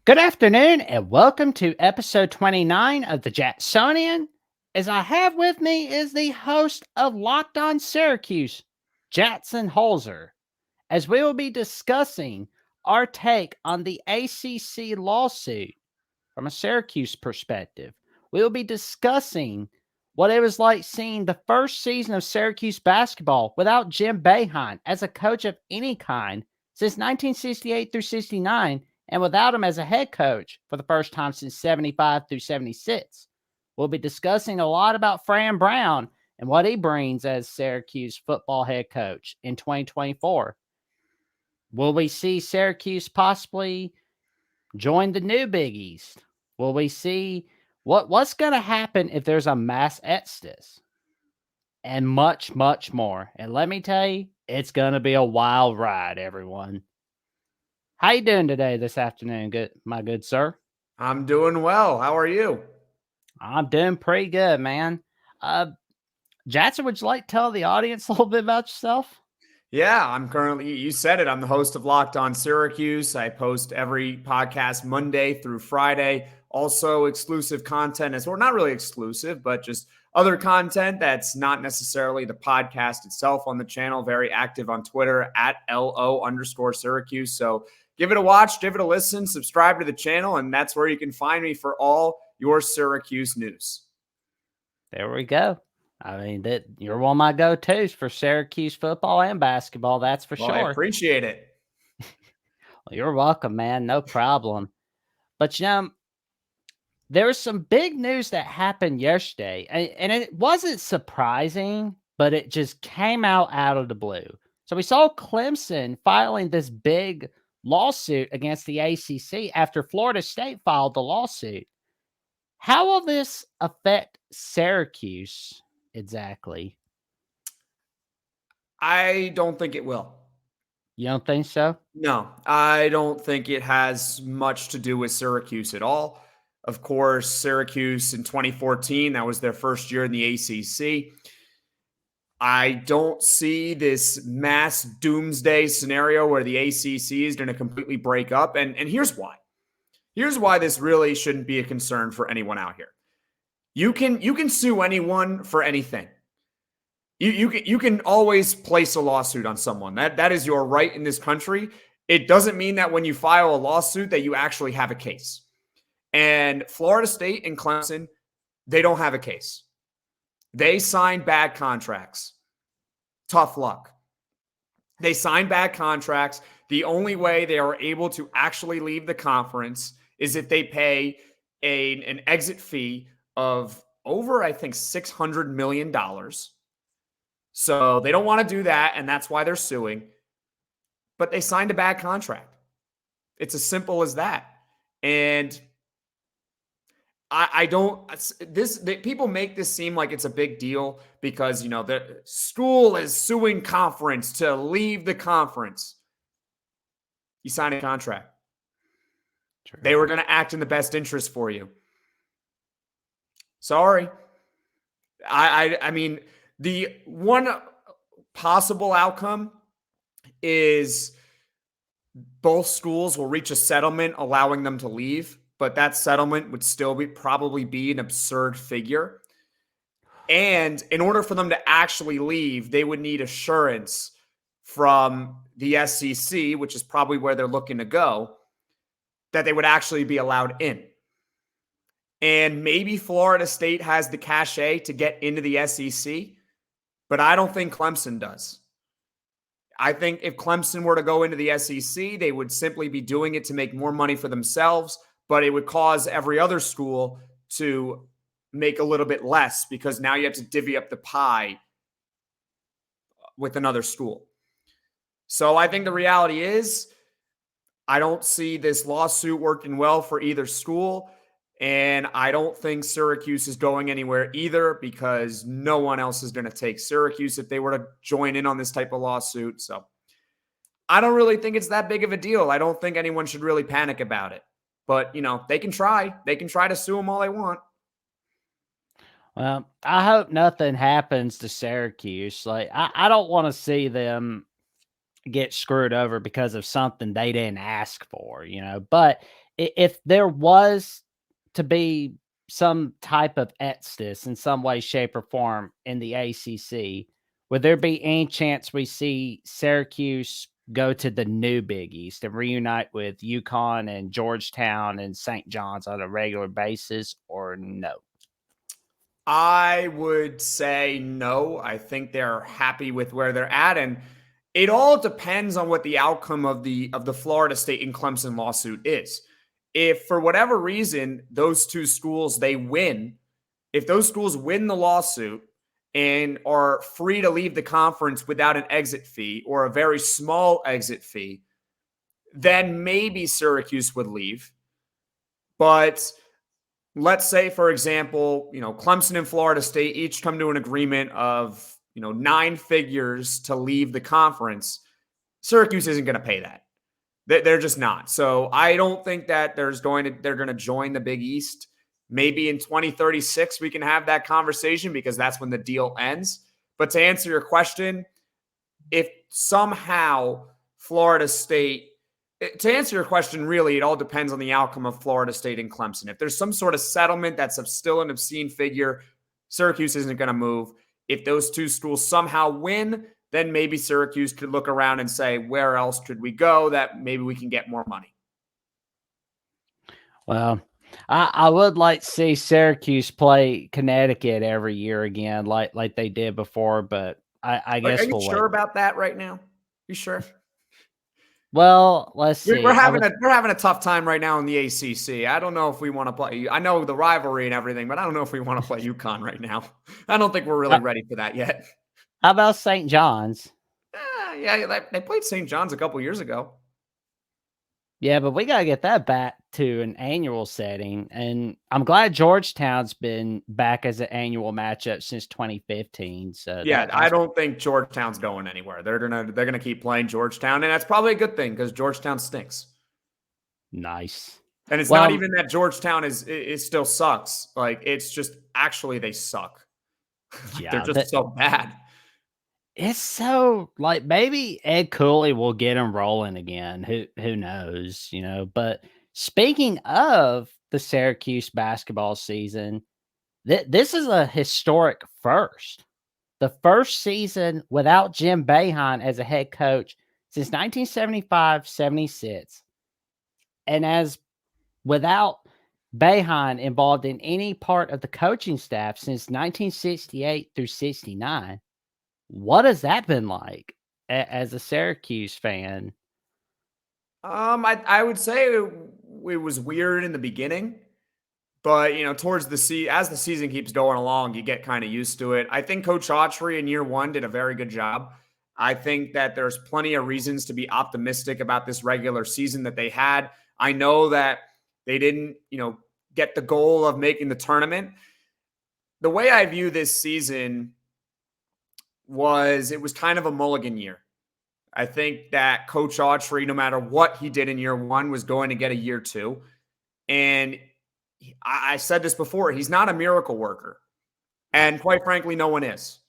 Good afternoon and welcome to episode 29 of the Jacksonian. As I have with me is the host of Locked On Syracuse, Holzer, as we will be discussing our take on the ACC lawsuit from a Syracuse perspective. We will be discussing what it was like seeing the first season of Syracuse basketball without Jim Boeheim as a coach of any kind since 1968 through 69, and without him as a head coach for the first time since 75 through 76. We'll be discussing a lot about Fran Brown and what he brings as Syracuse football head coach in 2024. Will we see Syracuse possibly join the new Big East? Will we see what's going to happen if there's a mass exodus? And much, much more. And let me tell you, it's going to be a wild ride, everyone. How you doing today this afternoon, my good sir? I'm doing well. How are you? I'm doing pretty good, man. Jackson, would you like to tell the audience a little bit about yourself? Yeah, I'm currently, you said it, I'm the host of Locked On Syracuse. I post every podcast Monday through Friday. Also, exclusive content as well, not really exclusive, but just other content that's not necessarily the podcast itself on the channel. Very active on Twitter at LO_Syracuse. So give it a watch, give it a listen, subscribe to the channel, and that's where you can find me for all your Syracuse news. There we go. I mean, that you're one of my go-tos for Syracuse football and basketball, that's for Well, I sure. appreciate it. Well, you're welcome, man. No problem. But there was some big news that happened yesterday, and it wasn't surprising, but it just came out of the blue. So we saw Clemson filing this big lawsuit against the ACC after Florida State filed the lawsuit. How will this affect Syracuse exactly? I don't think it will. You don't think so? No, I don't think it has much to do with Syracuse at all. Of course, Syracuse in 2014, that was their first year in the ACC. I don't see this mass doomsday scenario where the ACC is going to completely break up. And here's why. Here's why this really shouldn't be a concern for anyone out here. You can sue anyone for anything. You can always place a lawsuit on someone. That is your right in this country. It doesn't mean that when you file a lawsuit that you actually have a case. And Florida State and Clemson, they don't have a case. They signed bad contracts. Tough luck. They signed bad contracts. The only way they are able to actually leave the conference is if they pay an exit fee of over, I think, $600 million. So they don't want to do that, and that's why they're suing. But they signed a bad contract. It's as simple as that. And I don't, people make this seem like it's a big deal because, the school is suing conference to leave the conference. You signed a contract. True. They were going to act in the best interest for you. Sorry. I mean, the one possible outcome is both schools will reach a settlement allowing them to leave, but that settlement would still probably be an absurd figure. And in order for them to actually leave, they would need assurance from the SEC, which is probably where they're looking to go, that they would actually be allowed in. And maybe Florida State has the cachet to get into the SEC, but I don't think Clemson does. I think if Clemson were to go into the SEC, they would simply be doing it to make more money for themselves, but it would cause every other school to make a little bit less because now you have to divvy up the pie with another school. So I think the reality is I don't see this lawsuit working well for either school. And I don't think Syracuse is going anywhere either because no one else is going to take Syracuse if they were to join in on this type of lawsuit. So I don't really think it's that big of a deal. I don't think anyone should really panic about it. But, they can try. They can try to sue them all they want. Well, I hope nothing happens to Syracuse. Like, I don't want to see them get screwed over because of something they didn't ask for, But if there was to be some type of exodus in some way, shape, or form in the ACC, would there be any chance we see Syracuse go to the new Big East and reunite with UConn and Georgetown and St. John's on a regular basis, or no? I would say no. I think they're happy with where they're at, and it all depends on what the outcome of the Florida State and Clemson lawsuit is. If for whatever reason those two schools they win, if those schools win the lawsuit and are free to leave the conference without an exit fee or a very small exit fee, then maybe Syracuse would leave. But let's say, for example, Clemson and Florida State each come to an agreement of, 9 figures to leave the conference. Syracuse isn't going to pay that. They're just not. So I don't think that they're going to join the Big East. Maybe in 2036 we can have that conversation because that's when the deal ends. But to answer your question, if somehow Florida State, to answer your question, really, it all depends on the outcome of Florida State and Clemson. If there's some sort of settlement that's still an obscene figure, Syracuse isn't going to move. If those two schools somehow win, then maybe Syracuse could look around and say, where else could we go that maybe we can get more money? Well, I would like to see Syracuse play Connecticut every year again, like they did before, but I Are guess you we'll wait. sure about that right now? You sure? Well, let's see. We're having a tough time right now in the ACC. I don't know if we want to play. I know the rivalry and everything, but I don't know if we want to play UConn right now. I don't think we're really ready for that yet. How about St. John's? Yeah, they played St. John's a couple years ago. Yeah, but we gotta get that back to an annual setting, and I'm glad Georgetown's been back as an annual matchup since 2015. So yeah, I don't think Georgetown's going anywhere. They're gonna keep playing Georgetown, and that's probably a good thing because Georgetown stinks. Nice. And it's not even that Georgetown is still sucks. Like it's just actually they suck. Yeah, they're just so bad. It's so like maybe Ed Cooley will get him rolling again. Who knows, But speaking of the Syracuse basketball season, this is a historic first. The first season without Jim Boeheim as a head coach since 1975-76. And as without Boeheim involved in any part of the coaching staff since 1968 through 69. What has that been like as a Syracuse fan? I would say it was weird in the beginning, but towards as the season keeps going along, you get kind of used to it. I think Coach Autry in year one did a very good job. I think that there's plenty of reasons to be optimistic about this regular season that they had. I know that they didn't, get the goal of making the tournament. The way I view this season it was kind of a mulligan year. I think that Coach Autry, no matter what he did in year one, was going to get a year two. And I said this before, he's not a miracle worker. And quite frankly, no one is.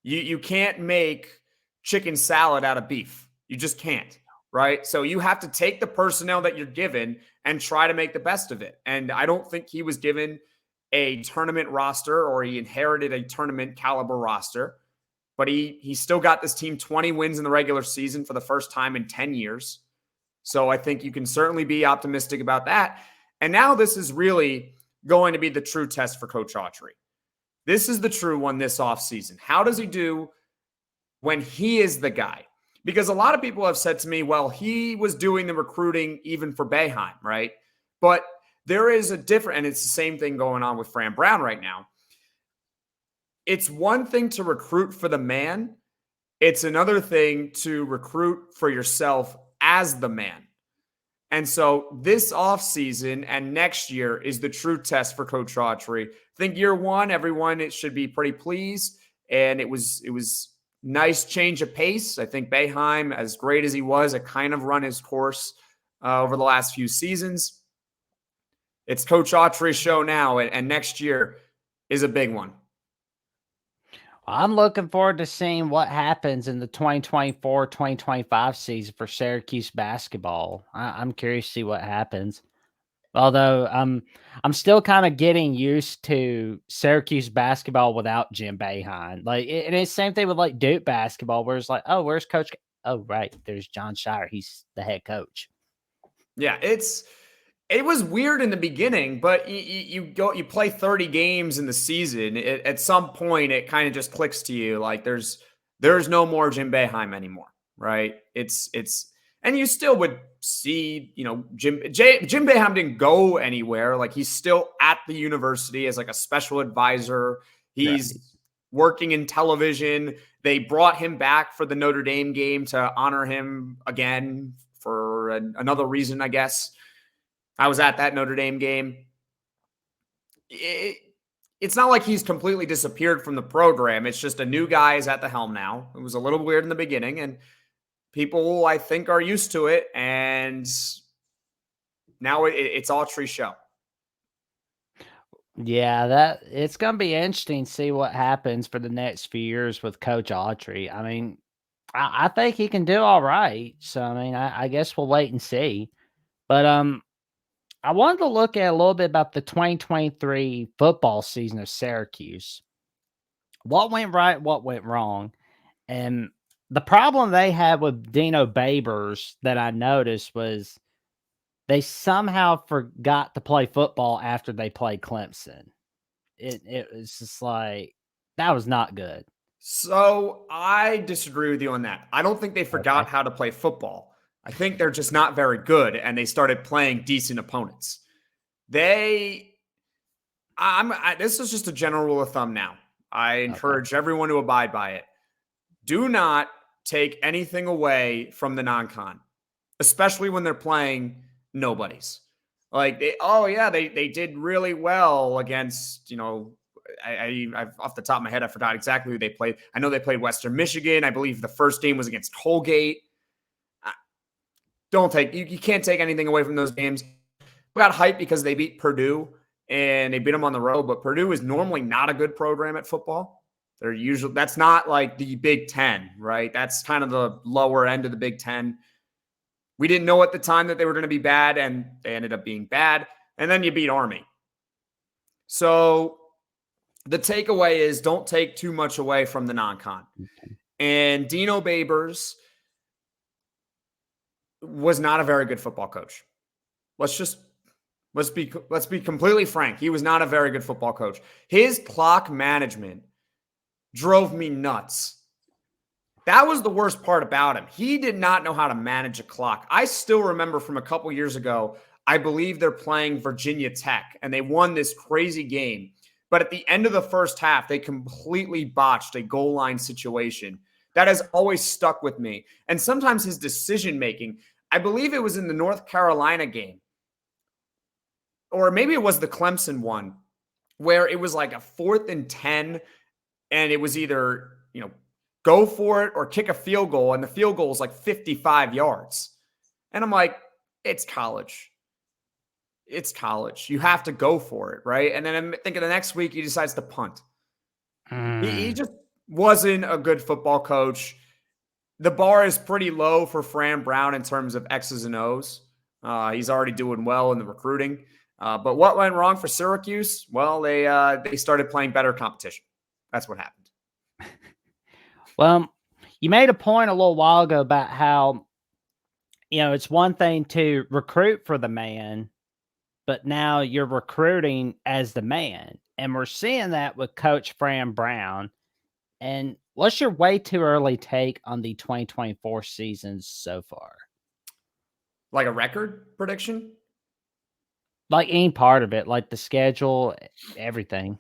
You can't make chicken salad out of beef. You just can't, right? So you have to take the personnel that you're given and try to make the best of it. And I don't think he was given a tournament roster or he inherited a tournament caliber roster. But he still got this team 20 wins in the regular season for the first time in 10 years. So I think you can certainly be optimistic about that. And now this is really going to be the true test for Coach Autry. This is the true one this offseason. How does he do when he is the guy? Because a lot of people have said to me, well, he was doing the recruiting even for Boeheim, right? But there is a different, and it's the same thing going on with Fran Brown right now. It's one thing to recruit for the man. It's another thing to recruit for yourself as the man. And so this offseason and next year is the true test for Coach Autry. I think year one, it should be pretty pleased. And it was nice change of pace. I think Boeheim, as great as he was, had kind of run his course over the last few seasons. It's Coach Autry's show now, and next year is a big one. I'm looking forward to seeing what happens in the 2024-2025 season for Syracuse basketball. I'm curious to see what happens. Although I'm still kind of getting used to Syracuse basketball without Jim Boeheim. Like, and it's same thing with like Duke basketball, where it's like, oh, where's Coach? Oh, right, there's John Shire. He's the head coach. Yeah, it was weird in the beginning, but you play 30 games in the season. At some point, it kind of just clicks to you like there's no more Jim Boeheim anymore, right? It's and you still would see, Jim Boeheim didn't go anywhere. Like he's still at the university as like a special advisor. He's Right. working in television. They brought him back for the Notre Dame game to honor him again for another reason, I guess. I was at that Notre Dame game. It's not like he's completely disappeared from the program. It's just a new guy is at the helm now. It was a little weird in the beginning, and people, I think, are used to it. And now it's Autry's show. Yeah, that it's gonna be interesting to see what happens for the next few years with Coach Autry. I mean, I think he can do all right. So I mean, I guess we'll wait and see. But I wanted to look at a little bit about the 2023 football season of Syracuse. What went right, what went wrong, and the problem they had with Dino Babers that I noticed was they somehow forgot to play football after they played Clemson. It was just like that was not good. So I disagree with you on that. I don't think they forgot Okay. how to play football. I think they're just not very good, and they started playing decent opponents. They, this is just a general rule of thumb now. I Okay. encourage everyone to abide by it. Do not take anything away from the non-con, especially when they're playing nobodies. Like they did really well against, I off the top of my head, I forgot exactly who they played. I know they played Western Michigan. I believe the first game was against Colgate. You can't take anything away from those games. We got hyped because they beat Purdue and they beat them on the road, but Purdue is normally not a good program at football. That's not like the Big Ten, right? That's kind of the lower end of the Big Ten. We didn't know at the time that they were going to be bad, and they ended up being bad. And then you beat Army. So the takeaway is don't take too much away from the non-con. And Dino Babers was not a very good football coach. Let's be completely frank. He was not a very good football coach. His clock management drove me nuts. That was the worst part about him. He did not know how to manage a clock. I still remember from a couple years ago, I believe they're playing Virginia Tech, and they won this crazy game. But at the end of the first half, they completely botched a goal line situation. That has always stuck with me. And sometimes his decision-making, I believe it was in the North Carolina game, or maybe it was the Clemson one, where it was like a 4th and 10, and it was either, go for it or kick a field goal, and the field goal was like 55 yards. And I'm like, it's college. It's college. You have to go for it, right? And then I'm thinking the next week he decides to punt. He just wasn't a good football coach. The bar is pretty low for Fran Brown in terms of X's and O's. He's already doing well in the recruiting. But what went wrong for Syracuse? Well, they started playing better competition. That's what happened. Well, you made a point a little while ago about how, it's one thing to recruit for the man, but now you're recruiting as the man. And we're seeing that with Coach Fran Brown. And what's your way too early take on the 2024 season so far? Like a record prediction? Like any part of it, like the schedule, everything.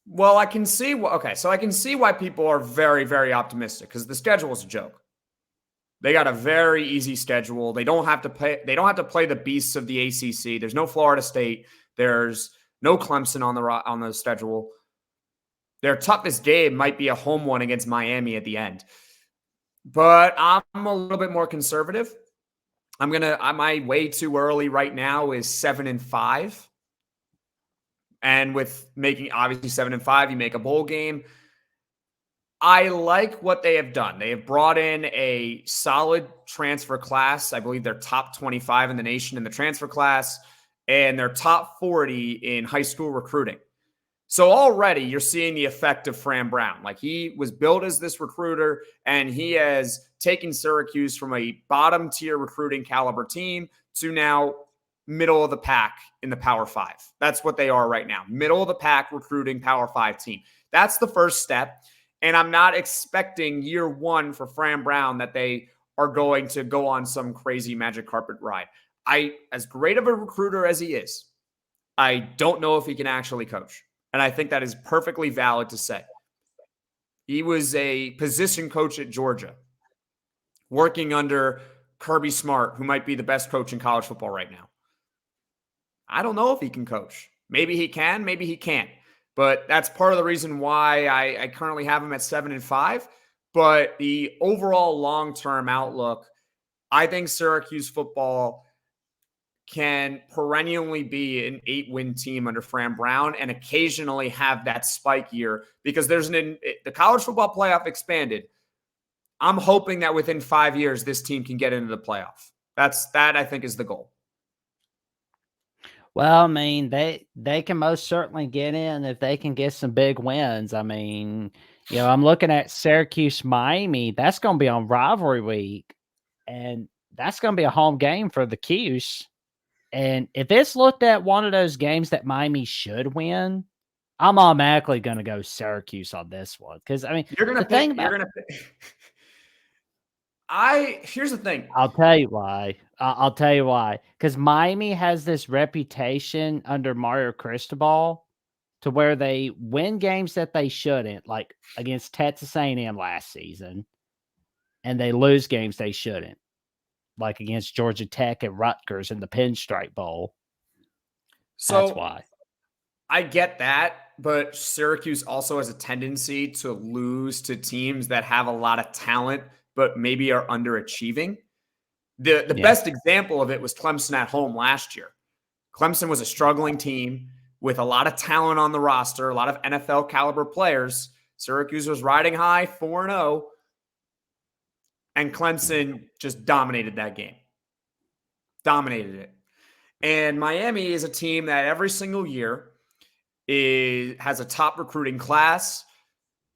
Well, I can see. So I can see why people are very, very optimistic because the schedule is a joke. They got a very easy schedule. They don't have to play. They don't have to play the beasts of the ACC. There's no Florida State. There's no Clemson on the schedule. Their toughest game might be a home one against Miami at the end. But I'm a little bit more conservative. My way too early right now is 7-5. And with making obviously 7-5, you make a bowl game. I like what they have done. They have brought in a solid transfer class. I believe they're top 25 in the nation in the transfer class. and they're top 40 in high school recruiting. So already you're seeing the effect of Fran Brown. Like, he was built as this recruiter, and he has taken Syracuse from a bottom tier recruiting caliber team to now middle of the pack in the Power Five. That's what they are right now. Middle of the pack recruiting Power Five team. That's the first step. And I'm not expecting year one for Fran Brown that they are going to go on some crazy magic carpet ride. As great of a recruiter as he is, I don't know if he can actually coach. And I think that is perfectly valid to say. He was a position coach at Georgia, working under Kirby Smart, who might be the best coach in college football right now. I don't know if he can coach. Maybe he can, maybe he can't. But that's part of the reason why I currently have him at 7-5. But the overall long-term outlook, I think Syracuse football can perennially be an 8-win team under Fran Brown and occasionally have that spike year, because the college football playoff expanded. I'm hoping that within 5 years, this team can get into the playoff. That I think is the goal. Well, I mean, they can most certainly get in if they can get some big wins. I mean, I'm looking at Syracuse, Miami. That's going to be on rivalry week, and that's going to be a home game for the Cuse. And if it's looked at one of those games that Miami should win, I'm automatically going to go Syracuse on this one. Because, I mean, you're going to pick. Here's the thing. I'll tell you why. I'll tell you why. Because Miami has this reputation under Mario Cristobal to where they win games that they shouldn't, like against Texas A&M last season, and they lose games they shouldn't, like against Georgia Tech and Rutgers in the Pinstripe Bowl. So that's why. I get that, but Syracuse also has a tendency to lose to teams that have a lot of talent but maybe are underachieving. The best example of it was Clemson at home last year. Clemson was a struggling team with a lot of talent on the roster, a lot of NFL caliber players. Syracuse was riding high, 4-0, and Clemson just dominated that game. Dominated it. And Miami is a team that every single year has a top recruiting class,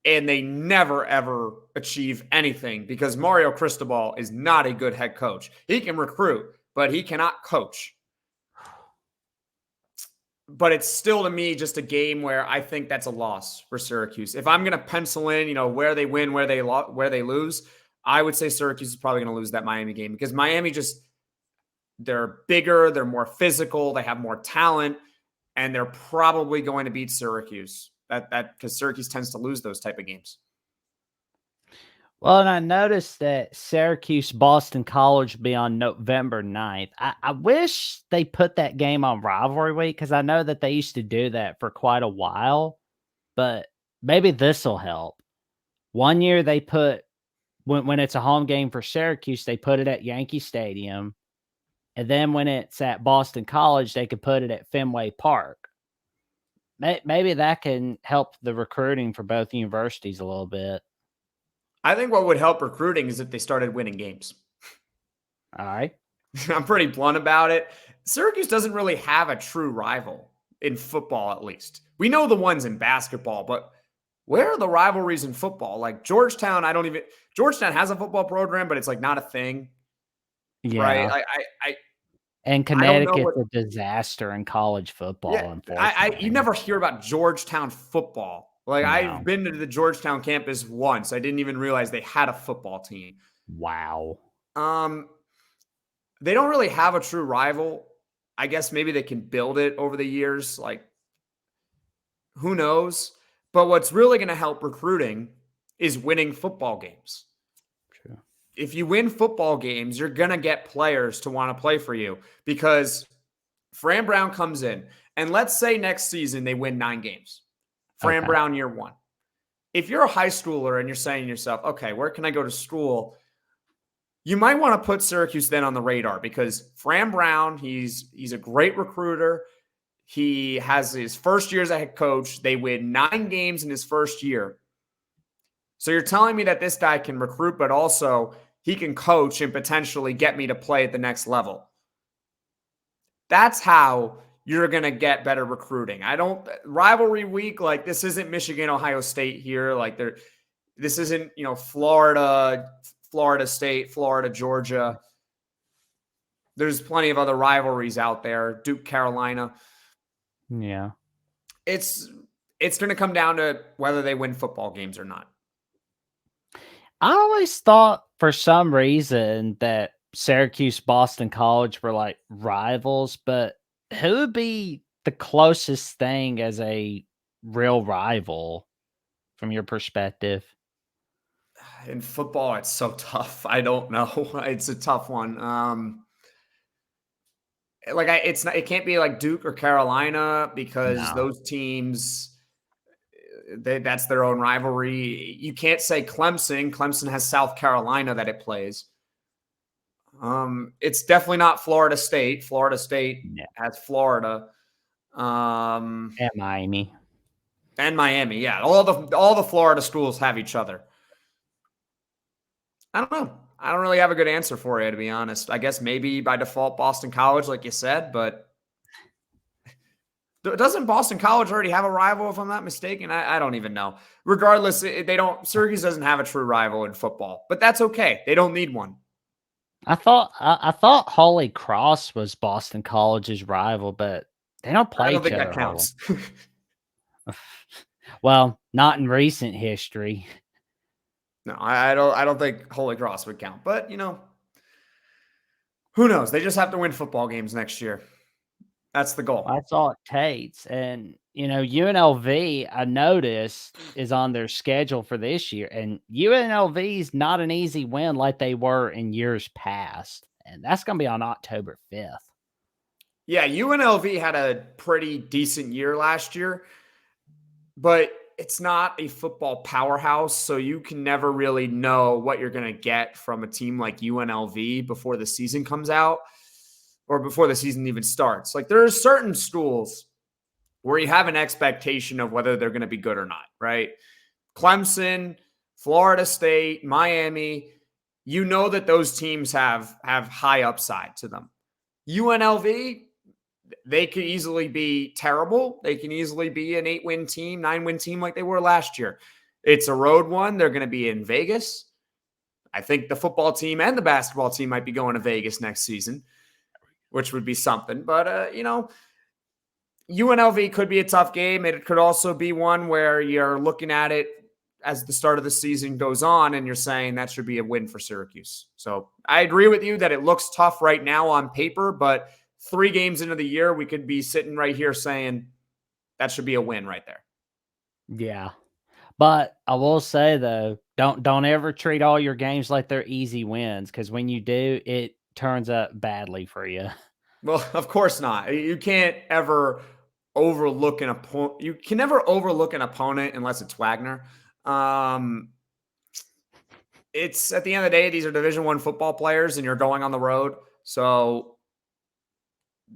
and they never, ever achieve anything because Mario Cristobal is not a good head coach. He can recruit, but he cannot coach. But it's still, to me, just a game where I think that's a loss for Syracuse. If I'm going to pencil in, where they win, where they lose, I would say Syracuse is probably going to lose that Miami game because Miami they're bigger, they're more physical, they have more talent, and they're probably going to beat Syracuse. That because Syracuse tends to lose those type of games. Well, and I noticed that Syracuse Boston College will be on November 9th. I wish they put that game on rivalry week because I know that they used to do that for quite a while, but maybe this will help. One year they put, when it's a home game for Syracuse, they put it at Yankee Stadium. And then when it's at Boston College, they could put it at Fenway Park. Maybe that can help the recruiting for both universities a little bit. I think what would help recruiting is if they started winning games. All right. I'm pretty blunt about it. Syracuse doesn't really have a true rival in football, at least. We know the ones in basketball, but where are the rivalries in football? Like Georgetown, Georgetown has a football program, but it's like not a thing. Yeah. Right? And Connecticut's a disaster in college football, unfortunately. You never hear about Georgetown football. Like, no. I've been to the Georgetown campus once. I didn't even realize they had a football team. Wow. They don't really have a true rival. I guess maybe they can build it over the years. Like, who knows? But what's really going to help recruiting is winning football games. True. If you win football games, you're going to get players to want to play for you because Fran Brown comes in. And let's say next season they win 9 games. Fran Brown year 1. If you're a high schooler and you're saying to yourself, okay, where can I go to school? You might want to put Syracuse then on the radar because Fran Brown, he's a great recruiter. He has his first year as a head coach. They win 9 games in his first year. So you're telling me that this guy can recruit, but also he can coach and potentially get me to play at the next level. That's how you're going to get better recruiting. Rivalry week, like this isn't Michigan, Ohio State here. Like this isn't, Florida State, Florida, Georgia. There's plenty of other rivalries out there. Duke, Carolina. Yeah. It's going to come down to whether they win football games or not. I always thought for some reason that Syracuse, Boston College were like rivals, but who would be the closest thing as a real rival from your perspective? In football, it's so tough. I don't know. It's a tough one. It can't be like Duke or Carolina because No. those teams, that's their own rivalry. You can't say Clemson. Clemson has South Carolina that it plays. It's definitely not Florida State. Florida State has Florida. And Miami. And Miami. Yeah. All the Florida schools have each other. I don't know. I don't really have a good answer for you, to be honest. I guess maybe by default Boston College, like you said, but doesn't Boston College already have a rival, if I'm not mistaken? I don't even know. Regardless, Syracuse doesn't have a true rival in football, but that's okay. They don't need one. I thought Holy Cross was Boston College's rival, but they don't play I don't each think other. that counts. Well, not in recent history. No, I don't think Holy Cross would count. But, who knows? They just have to win football games next year. That's the goal. That's all it takes. And, UNLV, I noticed, is on their schedule for this year. And UNLV is not an easy win like they were in years past. And that's going to be on October 5th. Yeah, UNLV had a pretty decent year last year. But it's not a football powerhouse, so you can never really know what you're going to get from a team like UNLV before the season comes out or before the season even starts. Like there are certain schools where you have an expectation of whether they're going to be good or not, right? Clemson, Florida State, Miami, you know that those teams have high upside to them. UNLV, they could easily be terrible. They can easily be an 8-win team, 9-win team like they were last year. It's a road one. They're going to be in Vegas. I think the football team and the basketball team might be going to Vegas next season, which would be something. But, UNLV could be a tough game. It could also be one where you're looking at it as the start of the season goes on and you're saying that should be a win for Syracuse. So I agree with you that it looks tough right now on paper, but 3 games into the year, we could be sitting right here saying that should be a win right there. Yeah. But I will say though, don't ever treat all your games like they're easy wins, because when you do, it turns out badly for you. Well, of course not. You can't ever overlook an opponent. You can never overlook an opponent unless it's Wagner. It's at the end of the day, these are Division I football players and you're going on the road. So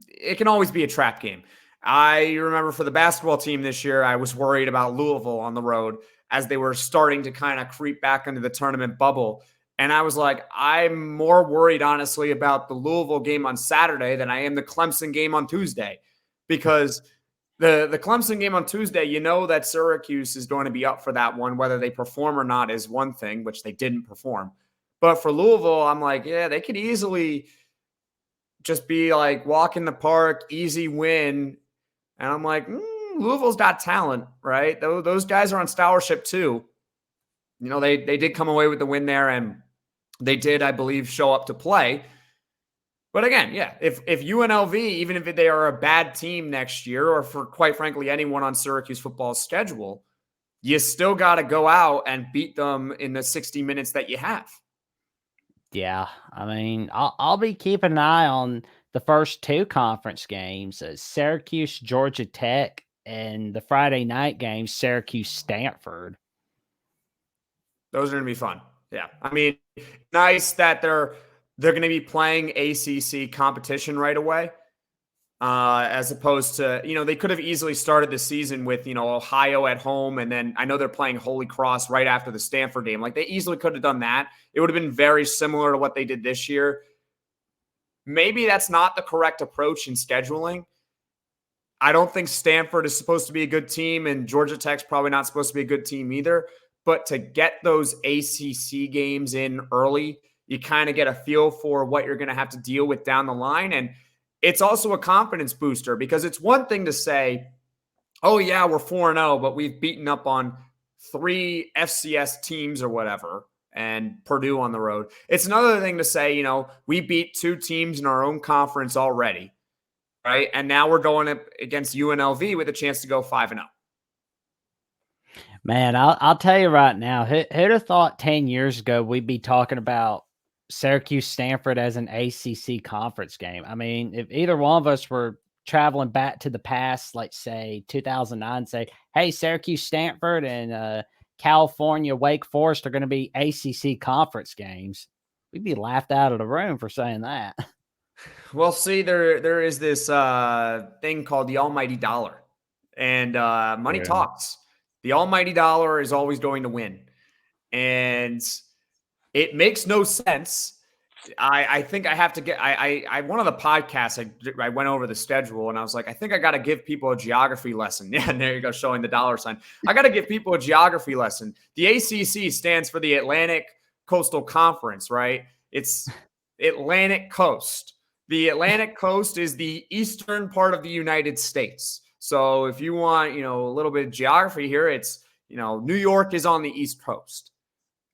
it can always be a trap game. I remember for the basketball team this year, I was worried about Louisville on the road as they were starting to kind of creep back into the tournament bubble. And I was like, I'm more worried, honestly, about the Louisville game on Saturday than I am the Clemson game on Tuesday. Because the Clemson game on Tuesday, you know that Syracuse is going to be up for that one. Whether they perform or not is one thing, which they didn't perform. But for Louisville, I'm like, yeah, they could easily just be like walk in the park, easy win. And I'm like, Louisville's got talent, right? Those guys are on scholarship too. They did come away with the win there, and they did, I believe, show up to play. But again, yeah, if UNLV, even if they are a bad team next year, or for quite frankly anyone on Syracuse football's schedule, you still got to go out and beat them in the 60 minutes that you have. Yeah, I mean, I'll be keeping an eye on the first 2 conference games, Syracuse, Georgia Tech, and the Friday night game, Syracuse, Stanford. Those are going to be fun. Yeah, I mean, nice that they're going to be playing ACC competition right away, as opposed to they could have easily started the season with Ohio at home, and then I know they're playing Holy Cross right after the Stanford game. Like they easily could have done that. It would have been very similar to what they did this year. maybe that's not the correct approach in scheduling. I don't think Stanford is supposed to be a good team, and Georgia Tech's probably not supposed to be a good team either. But to get those ACC games in early, you kind of get a feel for what you're going to have to deal with down the line. And it's also a confidence booster, because it's one thing to say, oh, yeah, we're 4-0, but we've beaten up on 3 FCS teams or whatever, and Purdue on the road. It's another thing to say, we beat 2 teams in our own conference already, right? And now we're going up against UNLV with a chance to go 5-0. Man, I'll tell you right now, who'd have thought 10 years ago we'd be talking about Syracuse Stanford as an ACC conference game? I mean, if either one of us were traveling back to the past, like say 2009, say, hey, Syracuse Stanford and California Wake Forest are going to be ACC conference games, we'd be laughed out of the room for saying that. Well, see, there is this thing called the almighty dollar, and money talks. The almighty dollar is always going to win, and it makes no sense. I think I have to get one of the podcasts I went over the schedule, and I was like, I think I got to give people a geography lesson. Yeah, and there you go, showing the dollar sign. I got to give people a geography lesson. The ACC stands for the Atlantic Coastal Conference, right? It's Atlantic Coast. The Atlantic Coast is the eastern part of the United States. So if you want, a little bit of geography here, it's, New York is on the East Coast.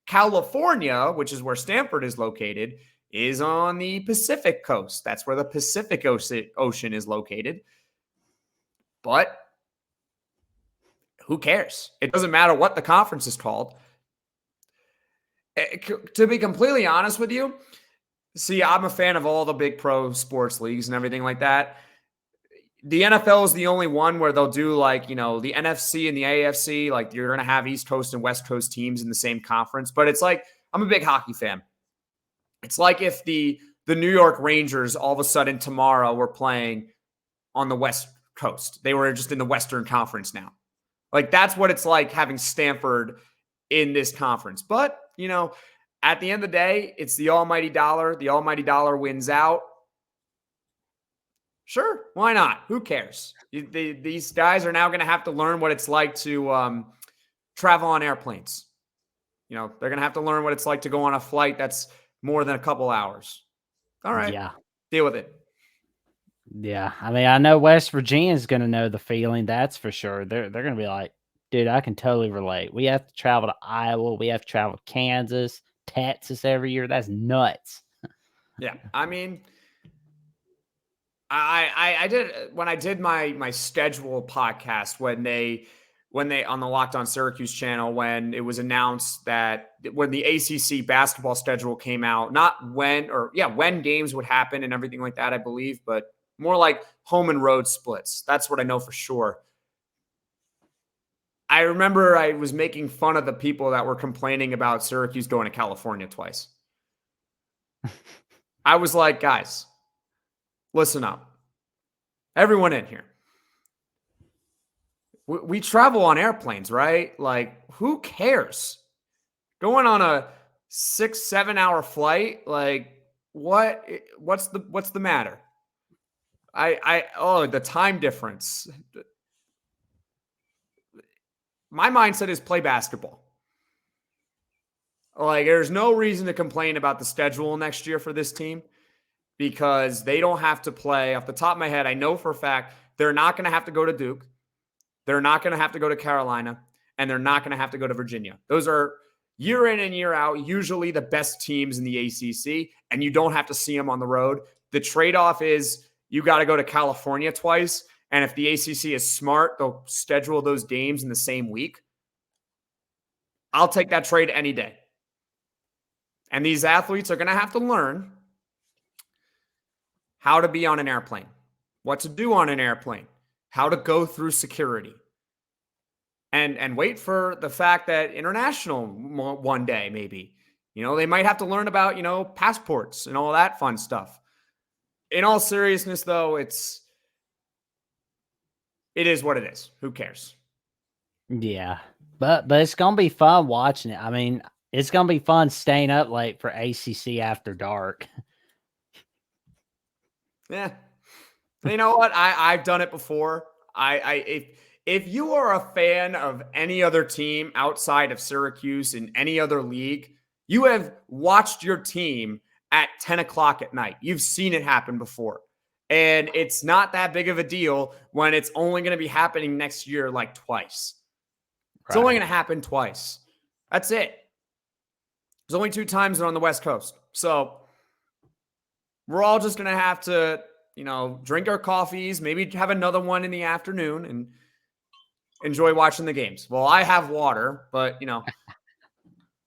California, which is where Stanford is located, is on the Pacific Coast. That's where the Pacific Ocean is located. But who cares? It doesn't matter what the conference is called. To be completely honest with you, see, I'm a fan of all the big pro sports leagues and everything like that. The NFL is the only one where they'll do the NFC and the AFC. Like, you're going to have East Coast and West Coast teams in the same conference. But it's like, I'm a big hockey fan. It's like if the New York Rangers all of a sudden tomorrow were playing on the West Coast. They were just in the Western Conference now. Like, that's what it's like having Stanford in this conference. But, at the end of the day, it's the almighty dollar. The almighty dollar wins out. Sure, why not? Who cares? These guys are now going to have to learn what it's like to travel on airplanes. They're going to have to learn what it's like to go on a flight that's more than a couple hours. All right. Yeah. Deal with it. Yeah. I mean, I know West Virginia is going to know the feeling. That's for sure. They're going to be like, dude, I can totally relate. We have to travel to Iowa. We have to travel to Kansas, Texas every year. That's nuts. Yeah. I mean, I did, when I did my schedule podcast, when they on the Locked On Syracuse channel, when it was announced that when the ACC basketball schedule came out, not when games would happen and everything like that, I believe, but more like home and road splits. That's what I know for sure. I remember I was making fun of the people that were complaining about Syracuse going to California twice. I was like, guys, listen up. Everyone in here. We travel on airplanes, right? Like, who cares? Going on a 6-7 hour flight, like, what's the matter? The time difference. My mindset is play basketball. Like, there's no reason to complain about the schedule next year for this team, because they don't have to play. Off the top of my head, I know for a fact they're not going to have to go to Duke. They're not going to have to go to Carolina, and they're not going to have to go to Virginia. Those are year in and year out, usually the best teams in the ACC, and you don't have to see them on the road. The trade-off is you got to go to California twice, and if the ACC is smart, they'll schedule those games in the same week. I'll take that trade any day. And these athletes are going to have to learn how to be on an airplane, what to do on an airplane, how to go through security, and wait for the fact that international one day, maybe, they might have to learn about, passports and all that fun stuff. In all seriousness, though, it is what it is. Who cares? Yeah, but it's going to be fun watching it. I mean, it's going to be fun staying up late for ACC After Dark. Yeah. You know what? I've done it before. If you are a fan of any other team outside of Syracuse in any other league, you have watched your team at 10 o'clock at night. You've seen it happen before. And it's not that big of a deal when it's only going to be happening next year like twice. It's only going to happen twice. That's it. There's only 2 times they're on the West Coast. So we're all just going to have to, drink our coffees, maybe have another one in the afternoon and enjoy watching the games. Well, I have water, but,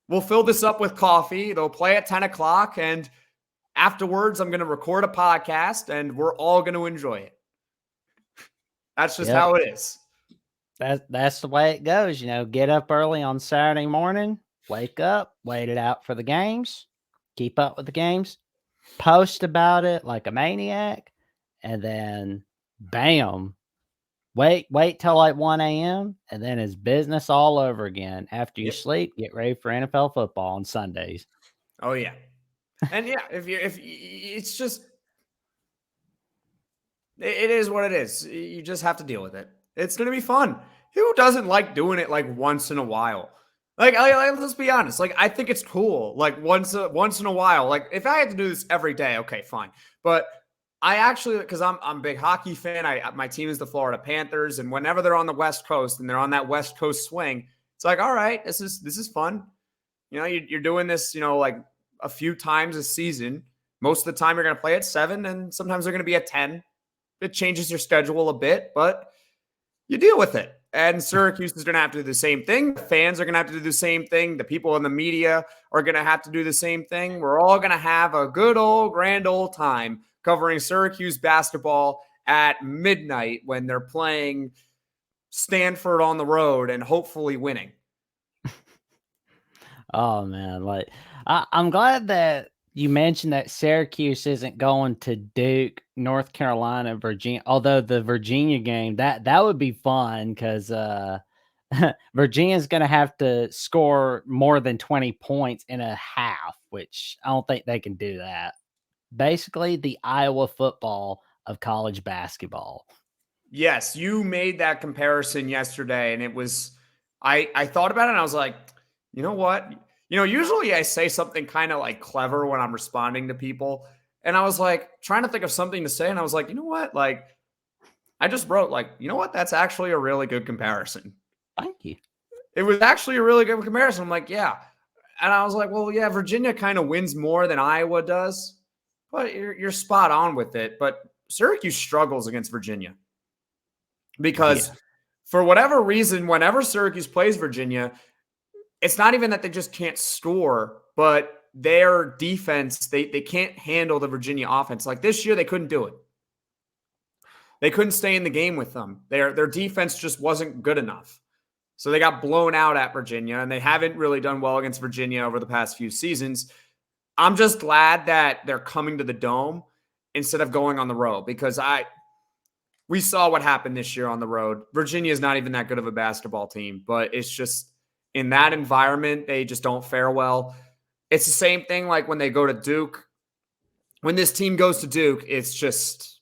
we'll fill this up with coffee. They'll play at 10 o'clock. And afterwards, I'm going to record a podcast and we're all going to enjoy it. That's just how it is. That's the way it goes. Get up early on Saturday morning, wake up, wait it out for the games, keep up with the games, post about it like a maniac, and then bam, wait till like 1 a.m. and then it's business all over again. After you sleep, get ready for NFL football on Sundays. Oh yeah. And yeah, if it's just, it is what it is. You just have to deal with it. It's going to be fun. Who doesn't like doing it like once in a while? Like, let's be honest. Like, I think it's cool. Like once in a while. Like, if I had to do this every day, okay, fine. But I actually, because I'm a big hockey fan. My team is the Florida Panthers, and whenever they're on the West Coast and they're on that West Coast swing, it's like, all right, this is fun. You're doing this, like a few times a season. Most of the time, you're going to play at 7, and sometimes they're going to be at 10. It changes your schedule a bit, but you deal with it. And Syracuse is going to have to do the same thing. The fans are going to have to do the same thing. The people in the media are going to have to do the same thing. We're all going to have a good grand old time covering Syracuse basketball at midnight when they're playing Stanford on the road and hopefully winning. Oh man, like I'm glad that you mentioned that Syracuse isn't going to Duke, North Carolina, Virginia. Although the Virginia game that would be fun because Virginia's going to have to score more than 20 points in a half, which I don't think they can do that. Basically, the Iowa football of college basketball. Yes, you made that comparison yesterday, and it was I thought about it and I was like, you know what? Usually I say something kind of like clever when I'm responding to people. And I was like trying to think of something to say. And I was like, you know what? Like, I just wrote, like, you know what? That's actually a really good comparison. Thank you. It was actually a really good comparison. I'm like, yeah. And I was like, well, yeah, Virginia kind of wins more than Iowa does. But you're spot on with it. But Syracuse struggles against Virginia because for whatever reason, whenever Syracuse plays Virginia, it's not even that they just can't score, but their defense, they can't handle the Virginia offense. Like this year, they couldn't do it. They couldn't stay in the game with them. Their defense just wasn't good enough. So they got blown out at Virginia, and they haven't really done well against Virginia over the past few seasons. I'm just glad that they're coming to the Dome instead of going on the road because we saw what happened this year on the road. Virginia is not even that good of a basketball team, but it's just in that environment, they just don't fare well. It's the same thing like when they go to Duke. When this team goes to Duke, it's just,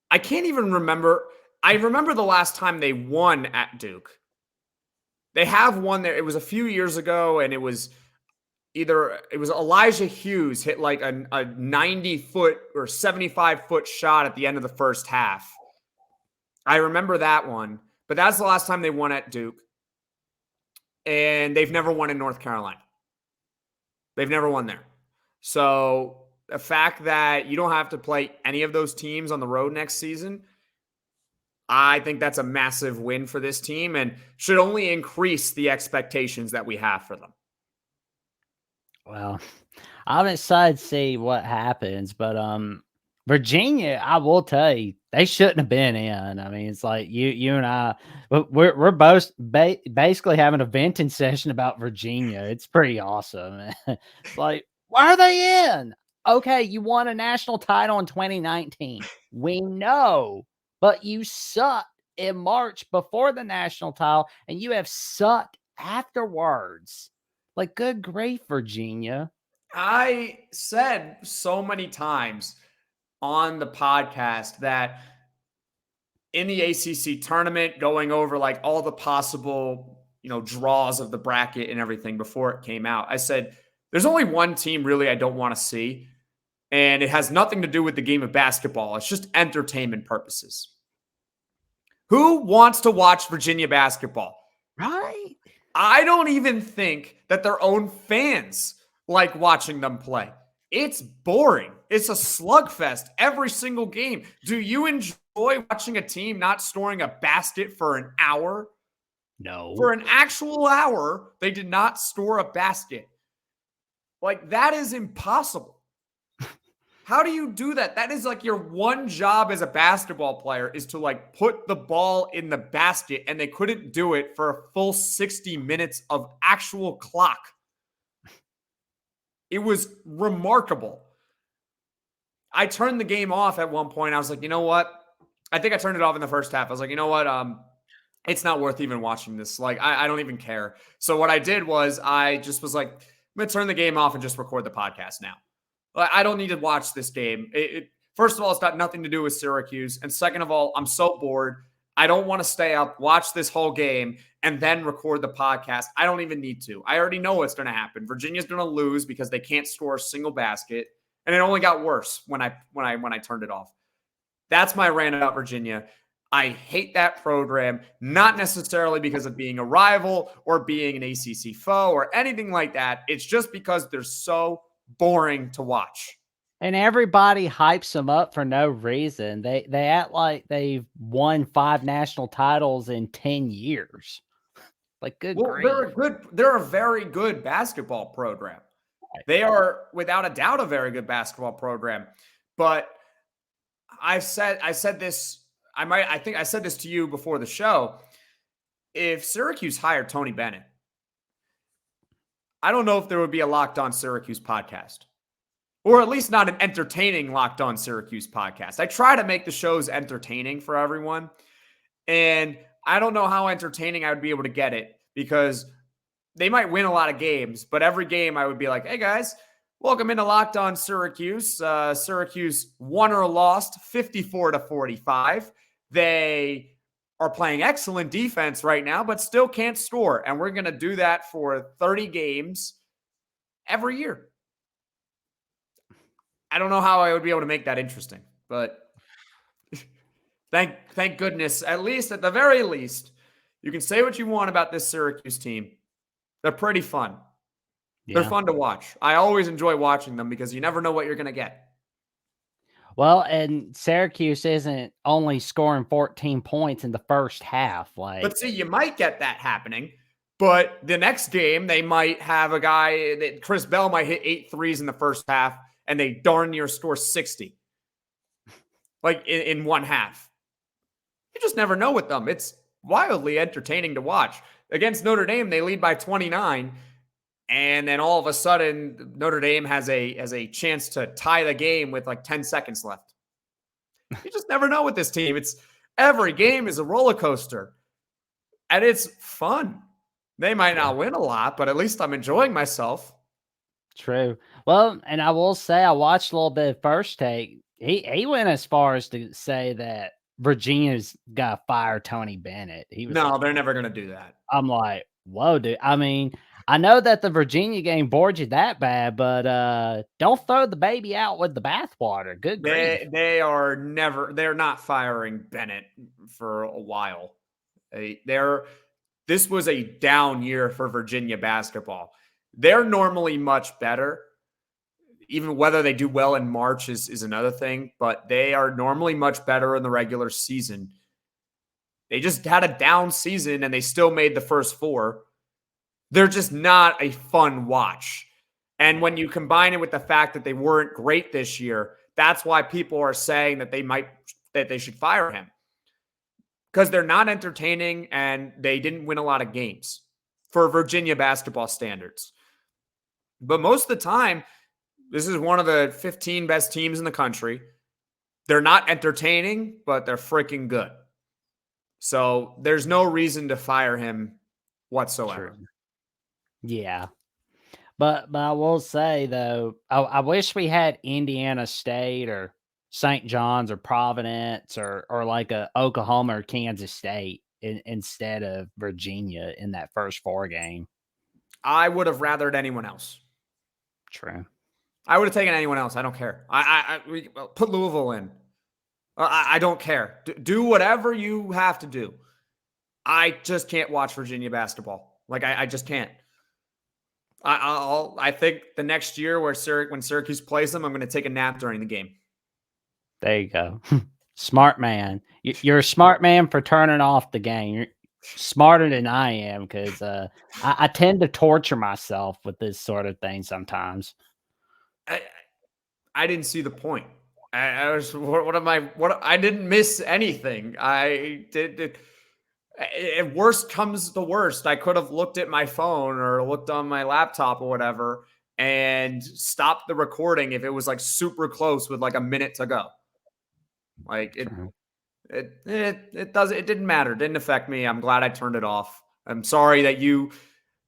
I can't even remember. I remember the last time they won at Duke. They have won there. It was a few years ago, and it was Elijah Hughes hit like a 90-foot or 75-foot shot at the end of the first half. I remember that one, but that's the last time they won at Duke. And they've never won in North Carolina. They've never won there. So the fact that you don't have to play any of those teams on the road next season, I think that's a massive win for this team and should only increase the expectations that we have for them. Well, I'm excited to see what happens, but Virginia, I will tell you, they shouldn't have been in. I mean, it's like you and I, we're both basically having a venting session about Virginia. It's pretty awesome. It's like, why are they in? Okay, you won a national title in 2019. We know, but you sucked in March before the national title, and you have sucked afterwards. Like, good grief, Virginia. I said so many times, on the podcast that in the ACC tournament, going over like all the possible, draws of the bracket and everything before it came out, I said, there's only one team really I don't want to see. And it has nothing to do with the game of basketball. It's just entertainment purposes. Who wants to watch Virginia basketball? Right? I don't even think that their own fans like watching them play. It's boring. It's a slugfest every single game. Do you enjoy watching a team not scoring a basket for an hour? No. For an actual hour, they did not score a basket. Like, that is impossible. How do you do that? That is like your one job as a basketball player is to like put the ball in the basket, and they couldn't do it for a full 60 minutes of actual clock. It was remarkable. I turned the game off at one point. I was like, you know what? I think I turned it off in the first half. I was like, you know what? It's not worth even watching this. Like, I don't even care. So what I did was I just was like, I'm going to turn the game off and just record the podcast now. I don't need to watch this game. First of all, it's got nothing to do with Syracuse. And second of all, I'm so bored. I don't want to stay up, watch this whole game, and then record the podcast. I don't even need to. I already know what's going to happen. Virginia's going to lose because they can't score a single basket. And it only got worse when I turned it off. That's my rant about Virginia. I hate that program, not necessarily because of being a rival or being an ACC foe or anything like that. It's just because they're so boring to watch. And everybody hypes them up for no reason. They act like they've won 5 national titles in 10 years. Like, good grief. They're a very good basketball program. They are without a doubt a very good basketball program. But I said this, I think I said this to you before the show. If Syracuse hired Tony Bennett, I don't know if there would be a Locked On Syracuse podcast, or at least not an entertaining Locked On Syracuse podcast. I try to make the shows entertaining for everyone, and I don't know how entertaining I would be able to get it, because they might win a lot of games, but every game I would be like, hey guys, welcome into Locked On Syracuse. Syracuse won or lost 54-45. They are playing excellent defense right now, but still can't score. And we're going to do that for 30 games every year. I don't know how I would be able to make that interesting, but thank goodness, at the very least, you can say what you want about this Syracuse team. They're pretty fun. Yeah. They're fun to watch. I always enjoy watching them because you never know what you're going to get. Well, and Syracuse isn't only scoring 14 points in the first half. But see, you might get that happening. But the next game, they might have a guy that Chris Bell might hit 8 threes in the first half, and they darn near score 60. Like in one half. You just never know with them. It's wildly entertaining to watch. Against Notre Dame, they lead by 29. And then all of a sudden, Notre Dame has a chance to tie the game with like 10 seconds left. You just never know with this team. Every game is a roller coaster. And it's fun. They might not win a lot, but at least I'm enjoying myself. True. Well, and I will say I watched a little bit of First Take. He went as far as to say that Virginia's got to fire Tony Bennett. No, they're never going to do that. I'm like, whoa, dude. I mean, I know that the Virginia game bored you that bad, but don't throw the baby out with the bathwater. Good grief. They're not firing Bennett for a while. This was a down year for Virginia basketball. They're normally much better. Even whether they do well in March is another thing, but they are normally much better in the regular season. They just had a down season and they still made the first 4. They're just not a fun watch. And when you combine it with the fact that they weren't great this year, that's why people are saying that they should fire him. Because they're not entertaining and they didn't win a lot of games for Virginia basketball standards. But most of the time, this is one of the 15 best teams in the country. They're not entertaining, but they're freaking good. So there's no reason to fire him whatsoever. True. Yeah. But I will say, though, I wish we had Indiana State or St. John's or Providence or like a Oklahoma or Kansas State instead of Virginia in that first 4 game. I would have rathered anyone else. True. I would have taken anyone else. I don't care. We put Louisville in. I don't care. Do whatever you have to do. I just can't watch Virginia basketball. Like I just can't. I think the next year when Syracuse plays them, I'm going to take a nap during the game. There you go. Smart man. You're a smart man for turning off the game. You're smarter than I am because I tend to torture myself with this sort of thing sometimes. I didn't see the point. I was I didn't miss anything. I did. If worst comes to worst, I could have looked at my phone or looked on my laptop or whatever and stopped the recording if it was like super close with like a minute to go. Like it didn't matter. It didn't affect me. I'm glad I turned it off. I'm sorry that you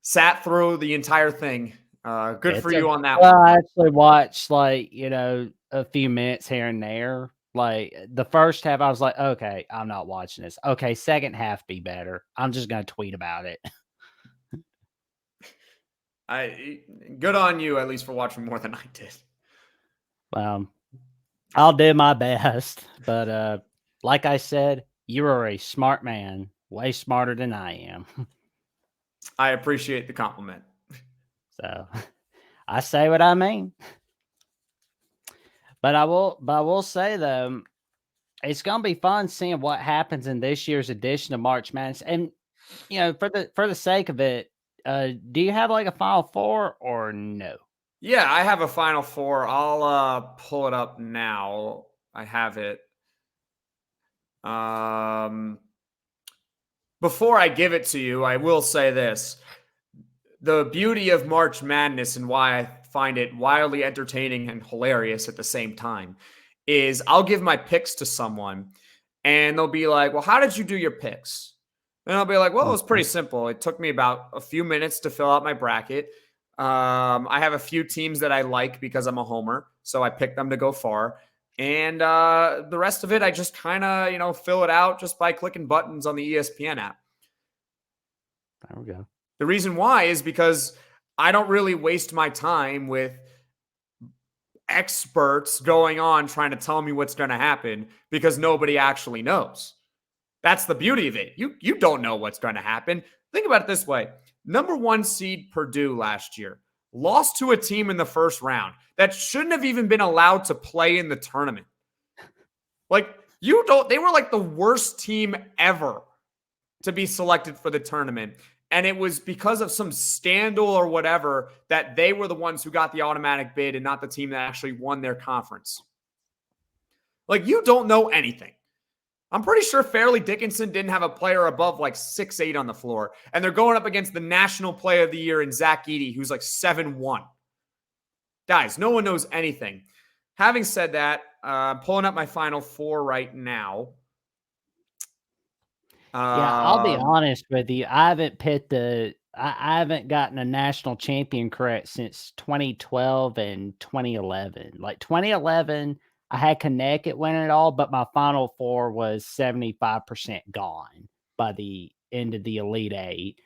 sat through the entire thing. Good for you on that one. I actually watched a few minutes here and there. Like the first half, I was like, okay, I'm not watching this. Okay, second half be better. I'm just gonna tweet about it. Good on you, at least for watching more than I did. I'll do my best, but like I said, you are a smart man, way smarter than I am. I appreciate the compliment. So I say what I mean. But I will say though, it's gonna be fun seeing what happens in this year's edition of March Madness. And for the sake of it, do you have like a Final Four or no? Yeah, I have a Final Four. I'll pull it up now. I have it. Before I give it to you, I will say this. The beauty of March Madness and why I find it wildly entertaining and hilarious at the same time is I'll give my picks to someone and they'll be like, well, how did you do your picks? And I'll be like, well, it was pretty simple. It took me about a few minutes to fill out my bracket. I have a few teams that I like because I'm a homer, so I picked them to go far. And the rest of it, I just kind of, fill it out just by clicking buttons on the ESPN app. There we go. The reason why is because I don't really waste my time with experts going on trying to tell me what's going to happen because nobody actually knows. That's the beauty of it. You don't know what's going to happen. Think about it this way. Number 1 seed Purdue last year lost to a team in the first round that shouldn't have even been allowed to play in the tournament. They were like the worst team ever to be selected for the tournament. And it was because of some scandal or whatever that they were the ones who got the automatic bid and not the team that actually won their conference. You don't know anything. I'm pretty sure Fairleigh Dickinson didn't have a player above 6'8" on the floor. And they're going up against the National Player of the Year in Zach Edey, who's 7'1". Guys, no one knows anything. Having said that, I'm pulling up my Final Four right now. Yeah, I'll be honest with you. I haven't gotten a national champion correct since 2012 and 2011. 2011, I had Connecticut winning it all, but my Final Four was 75% gone by the end of the Elite Eight.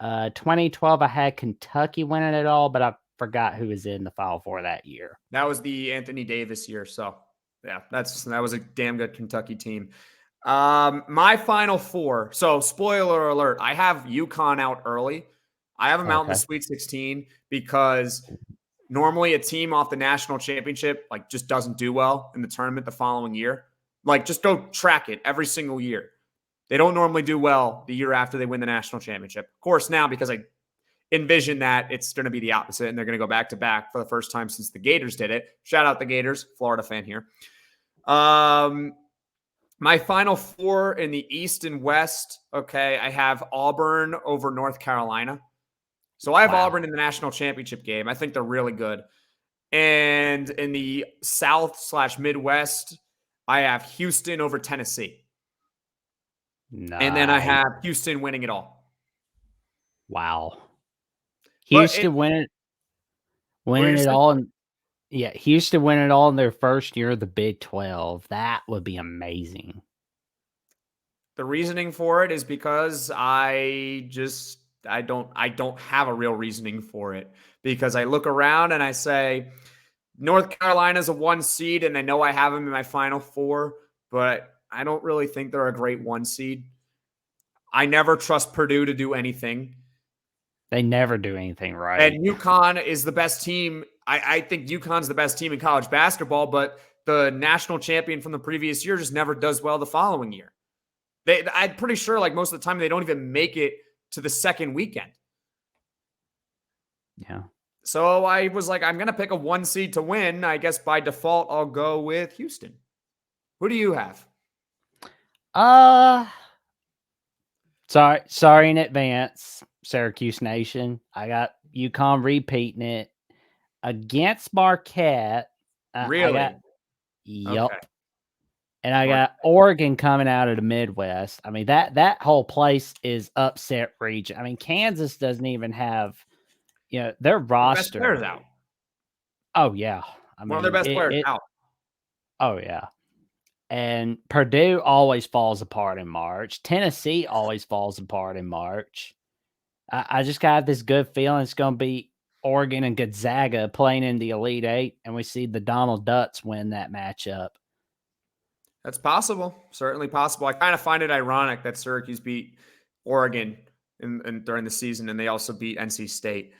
2012, I had Kentucky winning it all, but I forgot who was in the Final Four that year. That was the Anthony Davis year. So, yeah, that was a damn good Kentucky team. My Final Four. So, spoiler alert, I have UConn out early. I have them out in the Sweet 16 because normally a team off the national championship just doesn't do well in the tournament the following year. Just go track it every single year. They don't normally do well the year after they win the national championship. Of course, now because I envision that it's going to be the opposite and they're going to go back to back for the first time since the Gators did it. Shout out the Gators, Florida fan here. My Final Four in the East and West, I have Auburn over North Carolina. So I have Auburn in the national championship game. I think they're really good. And in the South/Midwest, I have Houston over Tennessee. Nice. And then I have Houston winning it all. Wow. Houston winning it all. Yeah, Houston win it all in their first year of the Big 12. That would be amazing. The reasoning for it is because I don't have a real reasoning for it, because I look around and I say North Carolina's a 1 seed and I know I have them in my Final Four, but I don't really think they're a great 1 seed. I never trust Purdue to do anything. They never do anything right. And UConn is the best team. I think UConn's the best team in college basketball, but the national champion from the previous year just never does well the following year. I'm pretty sure, like, most of the time, they don't even make it to the second weekend. Yeah. So I was like, I'm going to pick a 1 seed to win. I guess by default, I'll go with Houston. Who do you have? Sorry in advance, Syracuse Nation. I got UConn repeating it against Marquette. Really? Yep. Okay. And I got Oregon coming out of the Midwest. I mean, that whole place is upset region. I mean, Kansas doesn't even have, their roster. Best players out. Oh, yeah. I mean, one of their best players out. Oh, yeah. And Purdue always falls apart in March. Tennessee always falls apart in March. I just got this good feeling it's going to be Oregon and Gonzaga playing in the Elite Eight, and we see the Donald Ducks win that matchup. That's possible. Certainly possible. I kind of find it ironic that Syracuse beat Oregon during the season, and they also beat NC State.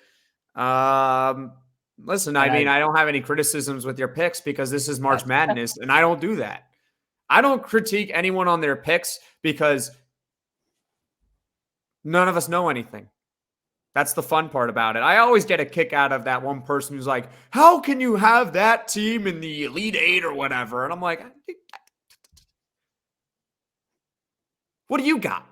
Listen, I mean, I don't have any criticisms with your picks because this is March Madness, and I don't do that. I don't critique anyone on their picks because none of us know anything. That's the fun part about it. I always get a kick out of that one person who's like, how can you have that team in the Elite Eight or whatever? And I'm like, what do you got?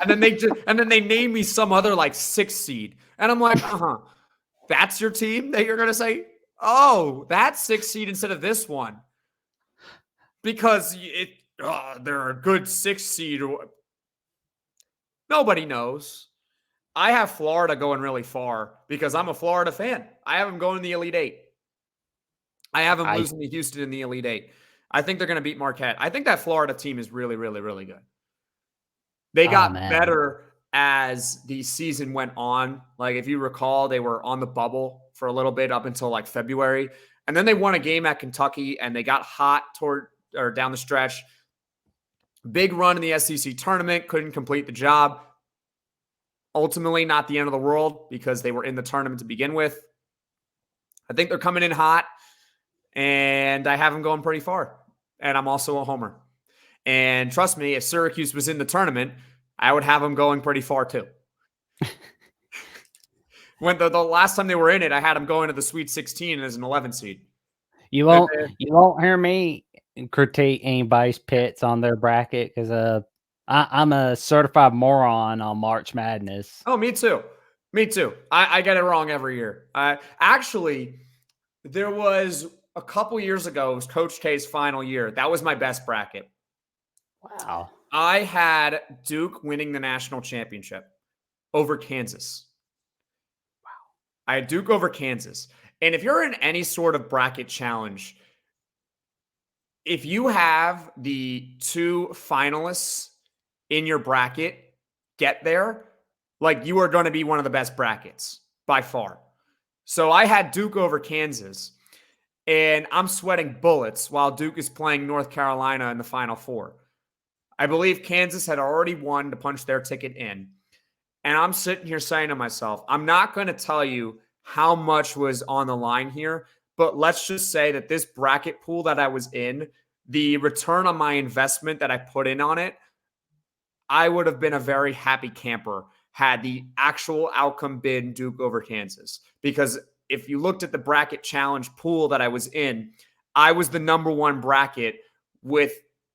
and then they name me some other like 6th seed. And I'm like, that's your team that you're going to say, oh, that's 6th seed instead of this one. Because they're a good 6th seed. Nobody knows. I have Florida going really far because I'm a Florida fan. I have them going in the Elite Eight. I have them losing to Houston in the Elite Eight. I think they're going to beat Marquette. I think that Florida team is really, really, really good. They got better as the season went on. Like, if you recall, they were on the bubble for a little bit up until like February. And then they won a game at Kentucky and they got hot down the stretch. Big run in the SEC tournament, couldn't complete the job. Ultimately, not the end of the world because they were in the tournament to begin with. I think they're coming in hot, and I have them going pretty far. And I'm also a homer. And trust me, if Syracuse was in the tournament, I would have them going pretty far too. When the last time they were in it, I had them going to the Sweet 16 as an 11 seed. You won't hear me critique anybody's picks on their bracket because I'm a certified moron on March Madness. Oh, me too. Me too. I get it wrong every year. Actually, there was a couple years ago, it was Coach K's final year. That was my best bracket. Wow. I had Duke winning the national championship over Kansas. Wow. I had Duke over Kansas. And if you're in any sort of bracket challenge, if you have the 2 finalists in your bracket get there, like, you are going to be one of the best brackets by far. So I had Duke over Kansas, and I'm sweating bullets while Duke is playing North Carolina in the Final Four. I believe Kansas had already won to punch their ticket in. And I'm sitting here saying to myself, I'm not going to tell you how much was on the line here, but let's just say that this bracket pool that I was in, the return on my investment that I put in on it, I would have been a very happy camper had the actual outcome been Duke over Kansas. Because if you looked at the bracket challenge pool that I was in, I was the number 1 bracket with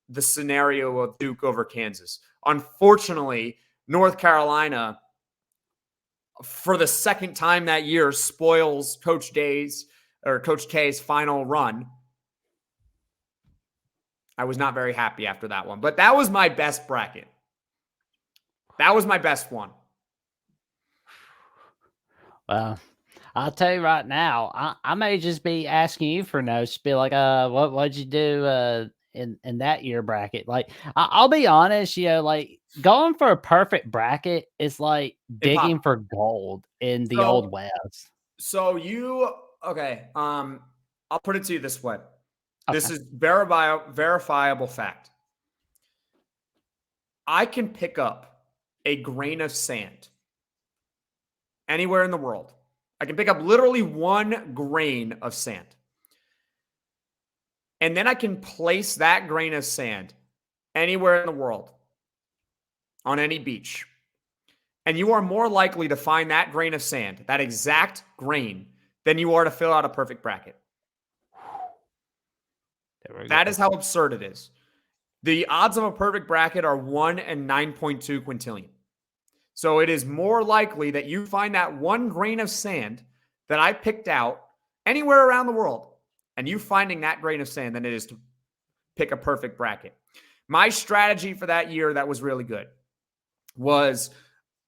the scenario of Duke over Kansas. Unfortunately, North Carolina, for the second time that year, spoils Coach K's final run. I was not very happy after that one. But that was my best bracket. That was my best one. Well, I'll tell you right now, I may just be asking you for notes. Be like, what'd you do in that year bracket? Like, I'll be honest, like going for a perfect bracket is like digging Impossible. for gold in the old So, west. so you okay? I'll put it to you this way. This Okay. is verifiable fact. I can pick up a grain of sand anywhere in the world. I can pick up literally one grain of sand. And then I can place that grain of sand anywhere in the world on any beach. And you are more likely to find that grain of sand, that exact grain, than you are to fill out a perfect bracket. There we That go. is how absurd it is. The odds of a perfect bracket are 1 in 9.2 quintillion. So it is more likely that you find that one grain of sand that I picked out anywhere around the world and you finding that grain of sand than it is to pick a perfect bracket. My strategy for that year that was really good was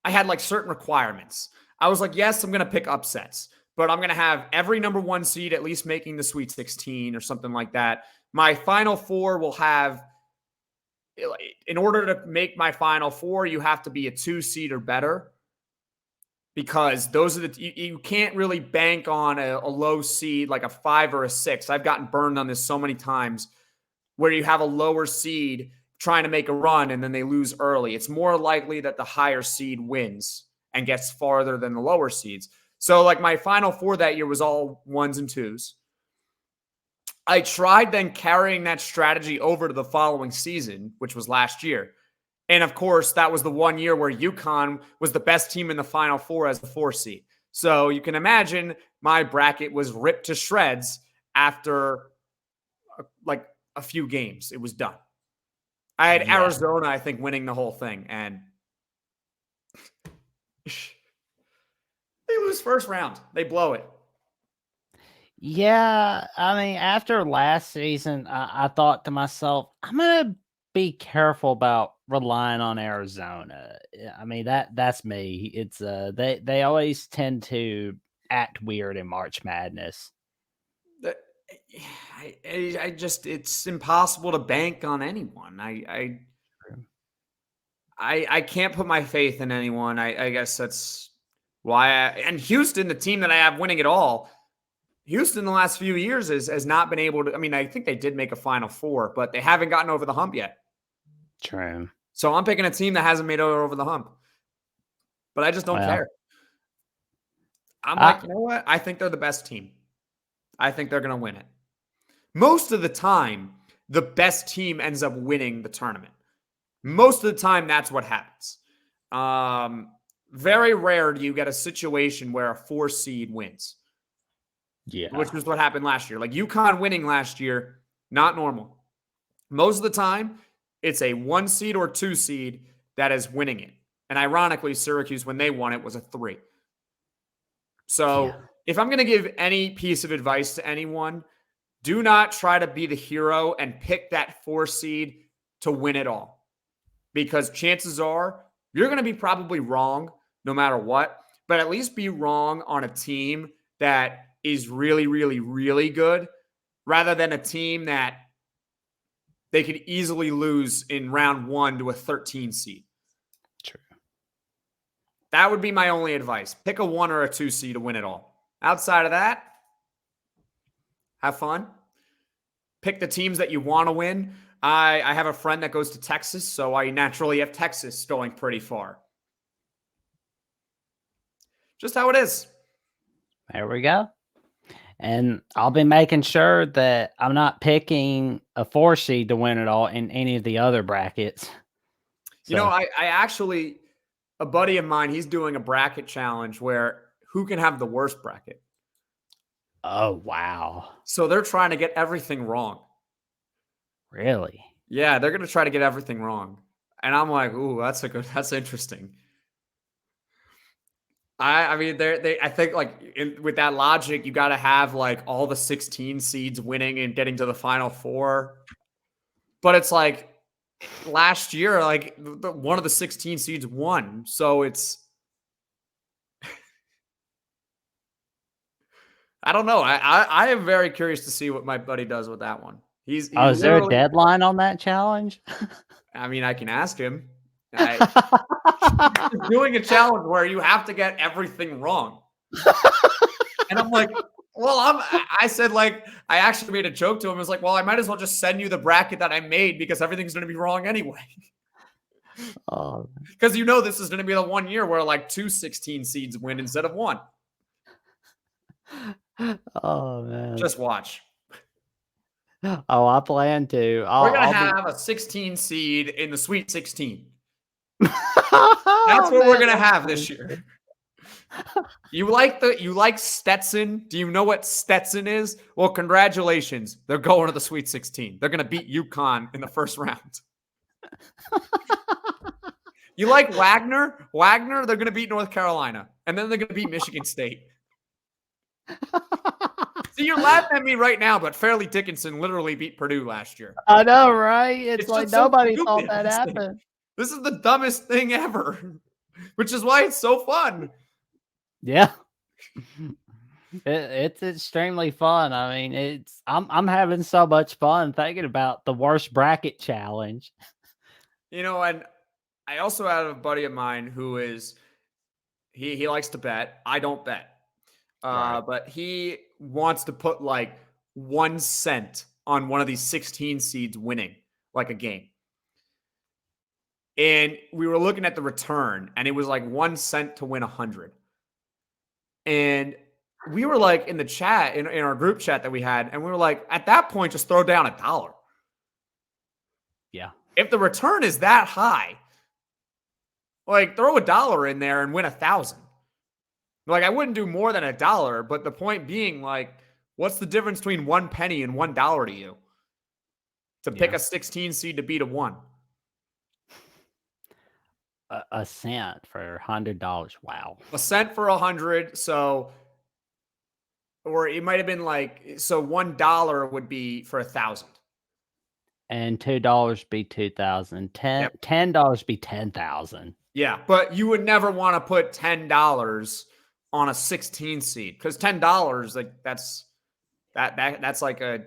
I had like certain requirements. I was like, yes, I'm going to pick upsets, but I'm going to have every number one seed at least making the Sweet 16 or something like that. My Final Four will have, in order to make my Final Four, you have to be a 2 seed or better, because those are you can't really bank on a low seed like a 5 or a 6. I've gotten burned on this so many times where you have a lower seed trying to make a run and then they lose early. It's more likely that the higher seed wins and gets farther than the lower seeds. So like my Final Four that year was all 1s and 2s. I tried then carrying that strategy over to the following season, which was last year. And of course, that was the one year where UConn was the best team in the Final Four as the 4 seed. So you can imagine my bracket was ripped to shreds after like a few games. It was done. I had Yeah. Arizona, I think, winning the whole thing, and they lose first round. They blow it. Yeah, I mean, after last season, I thought to myself, I'm gonna be careful about relying on Arizona. I mean, that's me. It's they always tend to act weird in March Madness. I just it's impossible to bank on anyone. I can't put my faith in anyone. I guess that's why. And Houston, the team that I have winning it all, Houston the last few years has not been able to. I mean, I think they did make a Final Four, but they haven't gotten over the hump yet. True. So I'm picking a team that hasn't made it over the hump, but I just don't Well, care. I'm I like, you know what? I think they're the best team. I think they're going to win it. Most of the time, the best team ends up winning the tournament. Most of the time, that's what happens. Very rare do you get a situation where a 4 seed wins, yeah, which was what happened last year. Like UConn winning last year, not normal. Most of the time, it's a 1 seed or 2 seed that is winning it. And ironically, Syracuse, when they won it, was a 3. yeah, So if I'm going to give any piece of advice to anyone, do not try to be the hero and pick that 4 seed to win it all, because chances are you're going to be probably wrong no matter what, but at least be wrong on a team that is really, really, really good rather than a team that they could easily lose in round 1 to a 13 seed. true. That would be my only advice. Pick a 1 or a 2 seed to win it all. Outside of that, have fun. Pick the teams that you want to win. I have a friend that goes to Texas, so I naturally have Texas going pretty far. Just how it is. There we go. And I'll be making sure that I'm not picking a 4 seed to win it all in any of the other brackets. You know, So, I actually, a buddy of mine, he's doing a bracket challenge where who can have the worst bracket. oh wow, So they're trying to get everything wrong. really? Yeah, they're going to try to get everything wrong. And I'm like, ooh, that's interesting. I mean, I think like with that logic, you got to have like all the 16 seeds winning and getting to the Final Four. But it's like last year, like one of the 16 seeds won. So it's I don't know. I am very curious to see what my buddy does with that one. He Oh, is there a literally. deadline on that challenge? I mean, I can ask him. He's doing a challenge where you have to get everything wrong, and I'm like, well, I said, like, I actually made a joke to him. I was like, well, I might as well just send you the bracket that I made because everything's going to be wrong anyway. Oh, Because this is going to be the 1 year where like 2 16 seeds win instead of 1. oh man. Just watch. Oh, I plan to. We're going to I'll have a 16 seed in the Sweet 16. Be... That's what we're going to have funny. this year. You like Stetson? Do you know what Stetson is? Well, congratulations. They're going to the Sweet 16. They're going to beat UConn in the first round. You like Wagner? Wagner, they're going to beat North Carolina. And then they're going to beat Michigan State. See, you're laughing at me right now, but Fairleigh Dickinson literally beat Purdue last year. I know, right? It's like just so nobody stupid. thought that happened. This is the dumbest thing ever, which is why it's so fun. Yeah. It's extremely fun. I mean, I'm having so much fun thinking about the worst bracket challenge. And I also have a buddy of mine who is he likes to bet. I don't bet. Right. But he wants to put like 1 cent on one of these 16 seeds winning like a game. And we were looking at the return and it was like 1 cent to win 100. And we were like in the chat, in our group chat that we had, and we were like, at that point, just throw down $1. Yeah. If the return is that high, like throw $1 in there and win 1,000. Like I wouldn't do more than $1, but the point being, like, what's the difference between 1 penny and $1 to you? To pick a 16 seed to beat a 1. A cent for $100. Wow. A cent for 100. So, or it might have been like, so $1 would be for 1,000. And $2 be 2,000. $10 be 10,000. Yeah, but you would never want to put $10 on a 16 seed because $10, like that's like a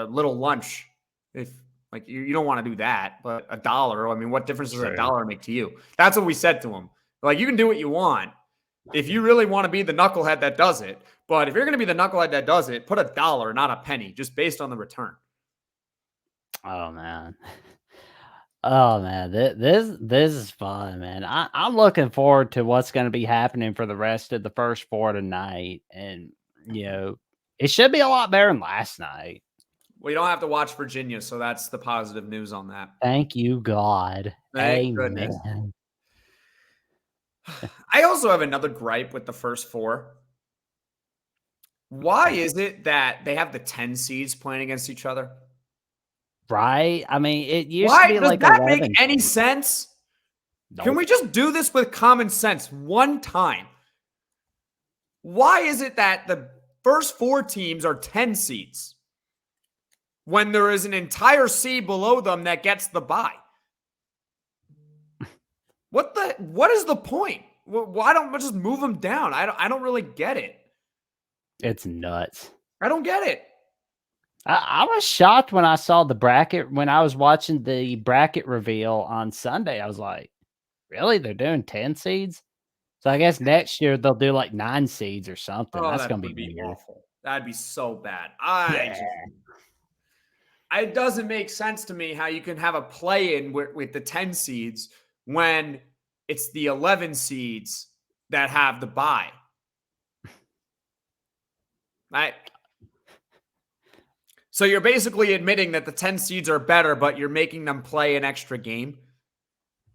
little lunch. If like you don't want to do that, but $1, I mean, what difference does $1 make to you? That's what we said to him. Like, you can do what you want if you really want to be the knucklehead that does it. But if you're going to be the knucklehead that does it, put $1, not a penny, just based on the return. Oh man. Oh man, this is fun, man. I'm looking forward to what's going to be happening for the rest of the first 4 tonight, and it should be a lot better than last night. Well, you don't have to watch Virginia, so that's the positive news on that. Thank you, God. Thank goodness. I also have another gripe with the first 4. Why is it that they have the 10 seeds playing against each other? Right? I mean, it used to be like does that make any sense? Nope. Can we just do this with common sense one time? Why is it that the first 4 teams are 10 seeds when there is an entire seed below them that gets the bye? What is the point? Why don't we just move them down? I don't really get it. It's nuts. I don't get it. I was shocked when I saw the bracket, when I was watching the bracket reveal on Sunday. I was like, really? They're doing 10 seeds? So I guess next year they'll do like 9 seeds or something. Oh, that's that going to would be weird. awful. That'd be so bad. It doesn't make sense to me how you can have a play-in with the 10 seeds when it's the 11 seeds that have the bye. So you're basically admitting that the 10 seeds are better, but you're making them play an extra game.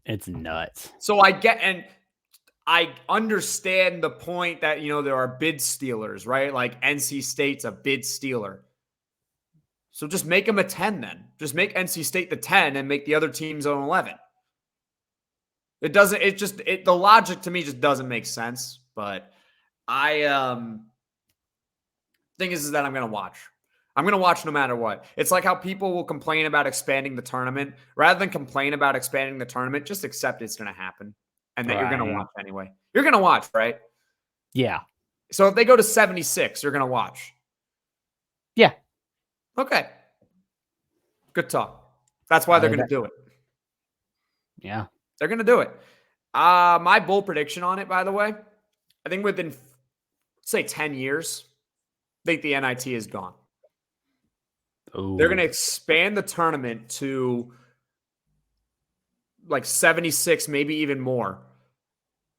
It's nuts. So I understand the point that, there are bid stealers, right? Like NC State's a bid stealer. So just make them a 10 then. Just make NC State the 10 and make the other teams an 11. The logic to me just doesn't make sense. But thing is that I'm going to watch. I'm going to watch no matter what. It's like how people will complain about expanding the tournament. Rather than complain about expanding the tournament, just accept it's going to happen and that you're going to watch anyway. You're going to watch, right? Yeah. So if they go to 76, you're going to watch. Yeah. Okay. Good talk. That's why they're going to do it. Yeah. They're going to do it. My bold prediction on it, by the way, I think within, say, 10 years, I think the NIT is gone. Ooh. They're going to expand the tournament to like 76, maybe even more.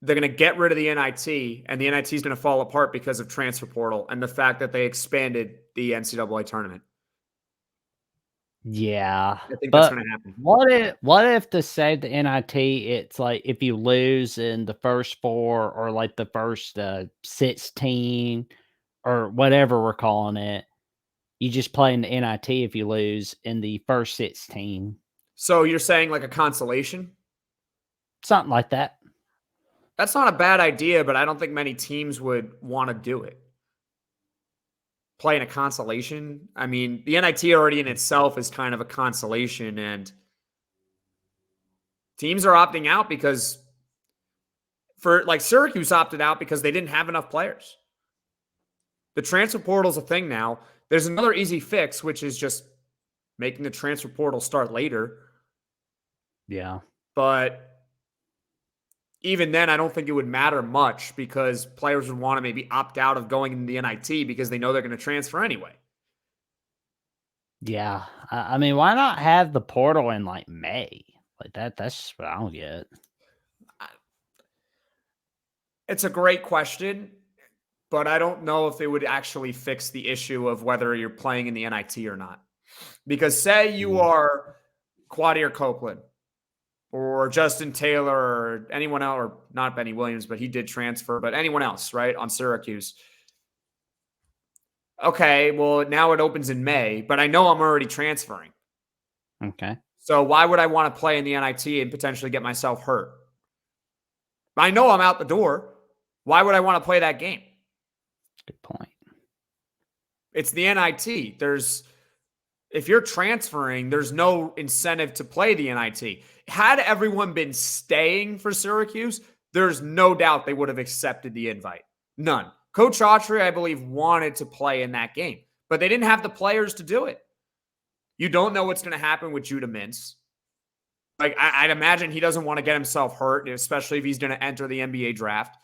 They're going to get rid of the NIT, and the NIT is going to fall apart because of transfer portal and the fact that they expanded the NCAA tournament. Yeah. I think that's going to happen. What if to save the NIT, it's like if you lose in the first 4 or like the first 16 or whatever we're calling it, you just play in the NIT if you lose in the first 16. So you're saying like a consolation? Something like that. That's not a bad idea, but I don't think many teams would want to do it. Playing a consolation. I mean, the NIT already in itself is kind of a consolation, and teams are opting out because for like Syracuse opted out because they didn't have enough players. The transfer portal is a thing now. There's another easy fix, which is just making the transfer portal start later. Yeah. But even then, I don't think it would matter much because players would want to maybe opt out of going into the NIT because they know they're going to transfer anyway. Yeah. I mean, why not have the portal in like May? Like that's what I don't get. It's a great question, but I don't know if it would actually fix the issue of whether you're playing in the NIT or not. Because say you are Quadir Copeland or Justin Taylor or anyone else, or not Benny Williams, but he did transfer, but anyone else, right, on Syracuse. Okay, well, now it opens in May, but I know I'm already transferring. Okay. So why would I want to play in the NIT and potentially get myself hurt? I know I'm out the door. Why would I want to play that game? Good point. It's the NIT. If you're transferring, there's no incentive to play the NIT. Had everyone been staying for Syracuse, there's no doubt they would have accepted the invite. None. Coach Autry, I believe, wanted to play in that game, but they didn't have the players to do it. You don't know what's going to happen with Judah Mintz. Like, I'd imagine he doesn't want to get himself hurt, especially if he's going to enter the NBA draft.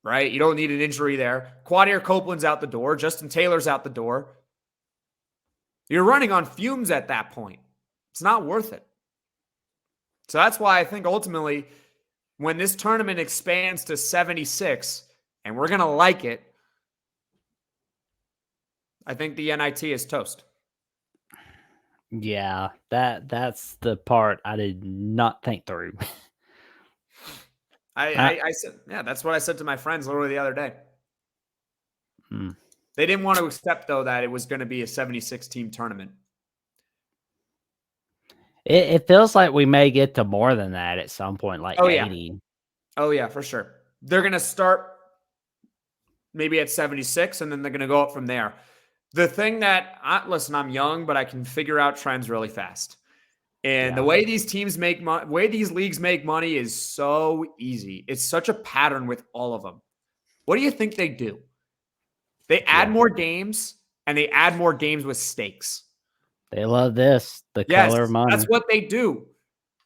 Right? You don't need an injury there. Quadir Copeland's out the door. Justin Taylor's out the door. You're running on fumes at that point. It's not worth it. So that's why I think ultimately when this tournament expands to 76, and we're going to like it, I think the NIT is toast. Yeah, that's the part I did not think through. I said, yeah, that's what I said to my friends literally the other day. They didn't want to accept, though, that it was going to be a 76-team tournament. It feels like we may get to more than that at some point, like 80. Oh, yeah, for sure. They're going to start maybe at 76, and then they're going to go up from there. The thing that, listen, I'm young, but I can figure out trends really fast. And the way these teams make money, way these leagues make money is so easy. It's such a pattern with all of them. What do you think they do? They add more games, and they add more games with stakes. They love this, the color of money. That's what they do.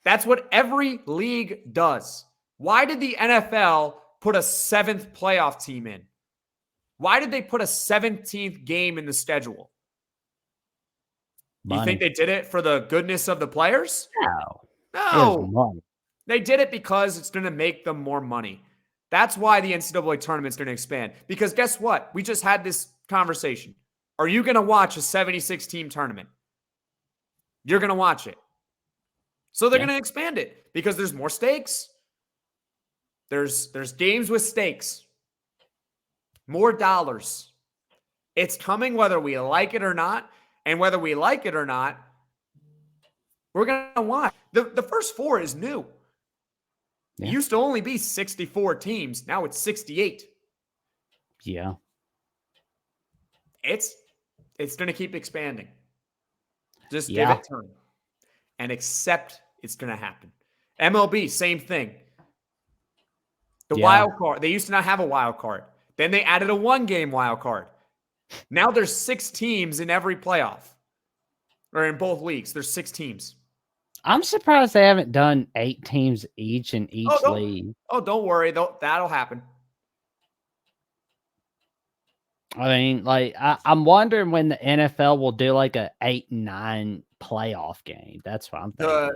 That's what every league does. Why did the NFL put a 7th playoff team in? Why did they put a 17th game in the schedule? You think they did it for the goodness of the players? No. They did it because it's going to make them more money. That's why the NCAA tournament's going to expand. Because guess what? We just had this conversation. Are you going to watch a 76-team tournament? You're going to watch it. So they're going to expand it because there's more stakes. There's games with stakes. More dollars. It's coming whether we like it or not. And whether we like it or not, we're going to watch. The first 4 is new. It used to only be 64 teams. Now it's 68. Yeah. It's going to keep expanding. Just give it time. And accept it's going to happen. MLB, same thing. The wild card. They used to not have a wild card. Then they added a 1-game wild card. Now there's 6 teams in every playoff. Or in both leagues. There's 6 teams. I'm surprised they haven't done 8 teams each in each league. Don't worry. That'll happen. I mean, like, I'm wondering when the NFL will do like a 8-9 playoff game. That's what I'm thinking.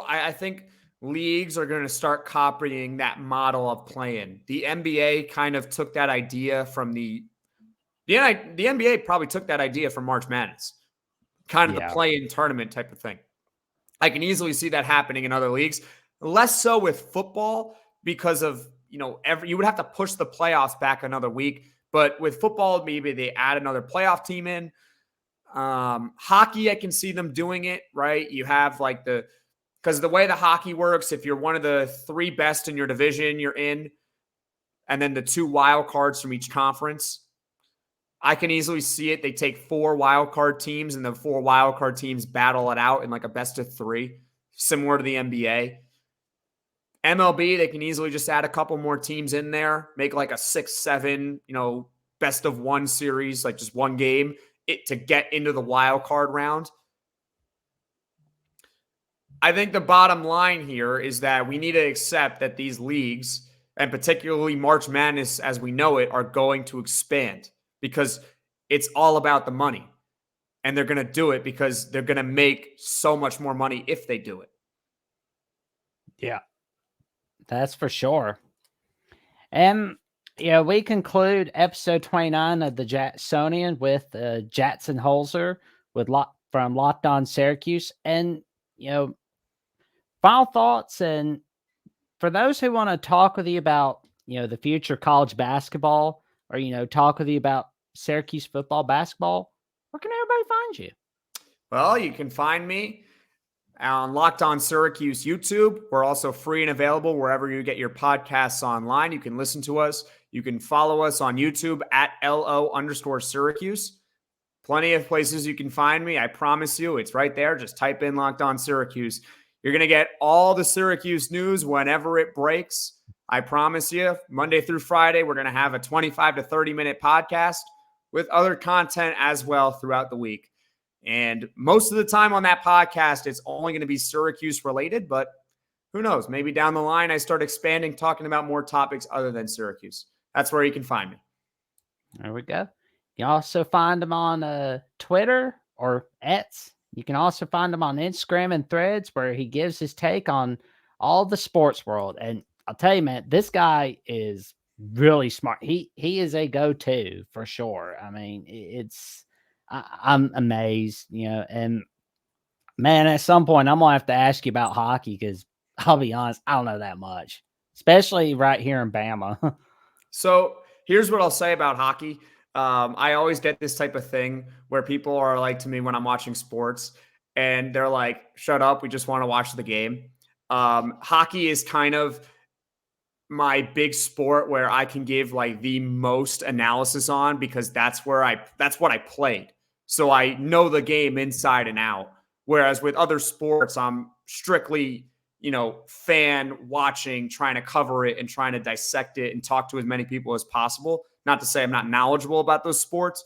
I think leagues are going to start copying that model of playing. The NBA kind of took that idea from the NBA probably took that idea from March Madness, kind of the play-in tournament type of thing. I can easily see that happening in other leagues, less so with football because of, you would have to push the playoffs back another week. But with football, maybe they add another playoff team in. Hockey, I can see them doing it, right? You have because the way the hockey works, if you're one of the 3 best in your division, you're in, and then the 2 wild cards from each conference. I can easily see it. They take 4 wild card teams, and the 4 wild card teams battle it out in like a best of 3, similar to the NBA. MLB, they can easily just add a couple more teams in there, make like a 6-7, best of 1 series, like just 1 game to get into the wild card round. I think the bottom line here is that we need to accept that these leagues, and particularly March Madness as we know it, are going to expand because it's all about the money. And they're going to do it because they're going to make so much more money if they do it. Yeah. That's for sure. And we conclude episode 29 of the Jacksonian with Jackson Holzer from Locked On Syracuse. And final thoughts, and for those who want to talk with you about the future of college basketball, or talk with you about Syracuse football, basketball, where can everybody find you? Well, you can find me on Locked On Syracuse YouTube. We're also free and available wherever you get your podcasts online. You can listen to us. You can follow us on YouTube at @LO_Syracuse. Plenty of places you can find me. I promise you, it's right there. Just type in Locked On Syracuse. You're going to get all the Syracuse news whenever it breaks. I promise you, Monday through Friday, we're going to have a 25 to 30-minute podcast with other content as well throughout the week. And most of the time on that podcast, it's only going to be Syracuse related, but who knows? Maybe down the line, I start expanding, talking about more topics other than Syracuse. That's where you can find me. There we go. You also find them on Twitter or X. You can also find him on Instagram and Threads, where he gives his take on all the sports world. And I'll tell you, man, this guy is really smart. He is a go-to for sure. I mean, I'm amazed, and man, at some point I'm gonna have to ask you about hockey because I'll be honest, I don't know that much, especially right here in Bama. So here's what I'll say about hockey. I always get this type of thing where people are like to me when I'm watching sports and they're like, shut up, we just want to watch the game. Hockey is kind of my big sport where I can give like the most analysis on because that's what I played. So I know the game inside and out. Whereas with other sports, I'm strictly, fan watching, trying to cover it and trying to dissect it and talk to as many people as possible. Not to say I'm not knowledgeable about those sports.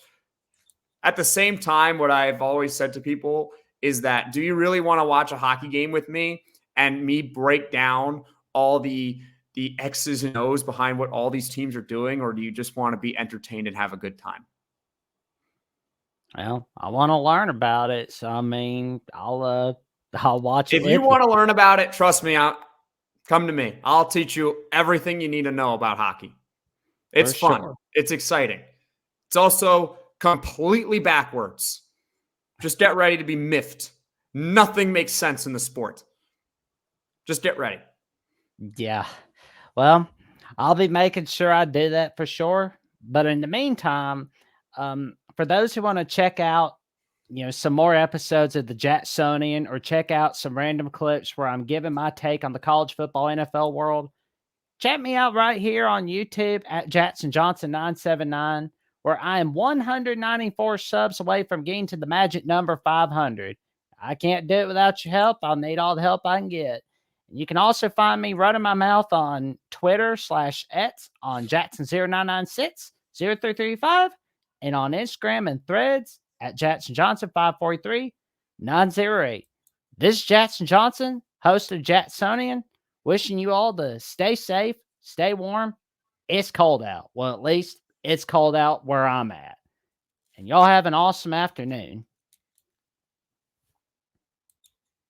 At the same time, what I've always said to people is that, do you really want to watch a hockey game with me and me break down all the X's and O's behind what all these teams are doing, or do you just want to be entertained and have a good time? Well, I want to learn about it, so I mean, I'll watch it. If you want to learn about it, trust me, come to me. I'll teach you everything you need to know about hockey. It's fun. Sure. It's exciting. It's also completely backwards. Just get ready to be miffed. Nothing makes sense in the sport. Just get ready. Yeah. Well, I'll be making sure I do that for sure. But in the meantime, for those who want to check out, some more episodes of the Jacksonian or check out some random clips where I'm giving my take on the college football NFL world, check me out right here on YouTube at Jackson Johnson 979, where I am 194 subs away from getting to the magic number 500. I can't do it without your help. I'll need all the help I can get. You can also find me running my mouth on Twitter/X on Jackson0996 0335 and on Instagram and Threads at Jackson Johnson 543 908. This is Jackson Johnson, host of Jacksonian, wishing you all to stay safe, stay warm. It's cold out. Well, at least it's cold out where I'm at. And y'all have an awesome afternoon.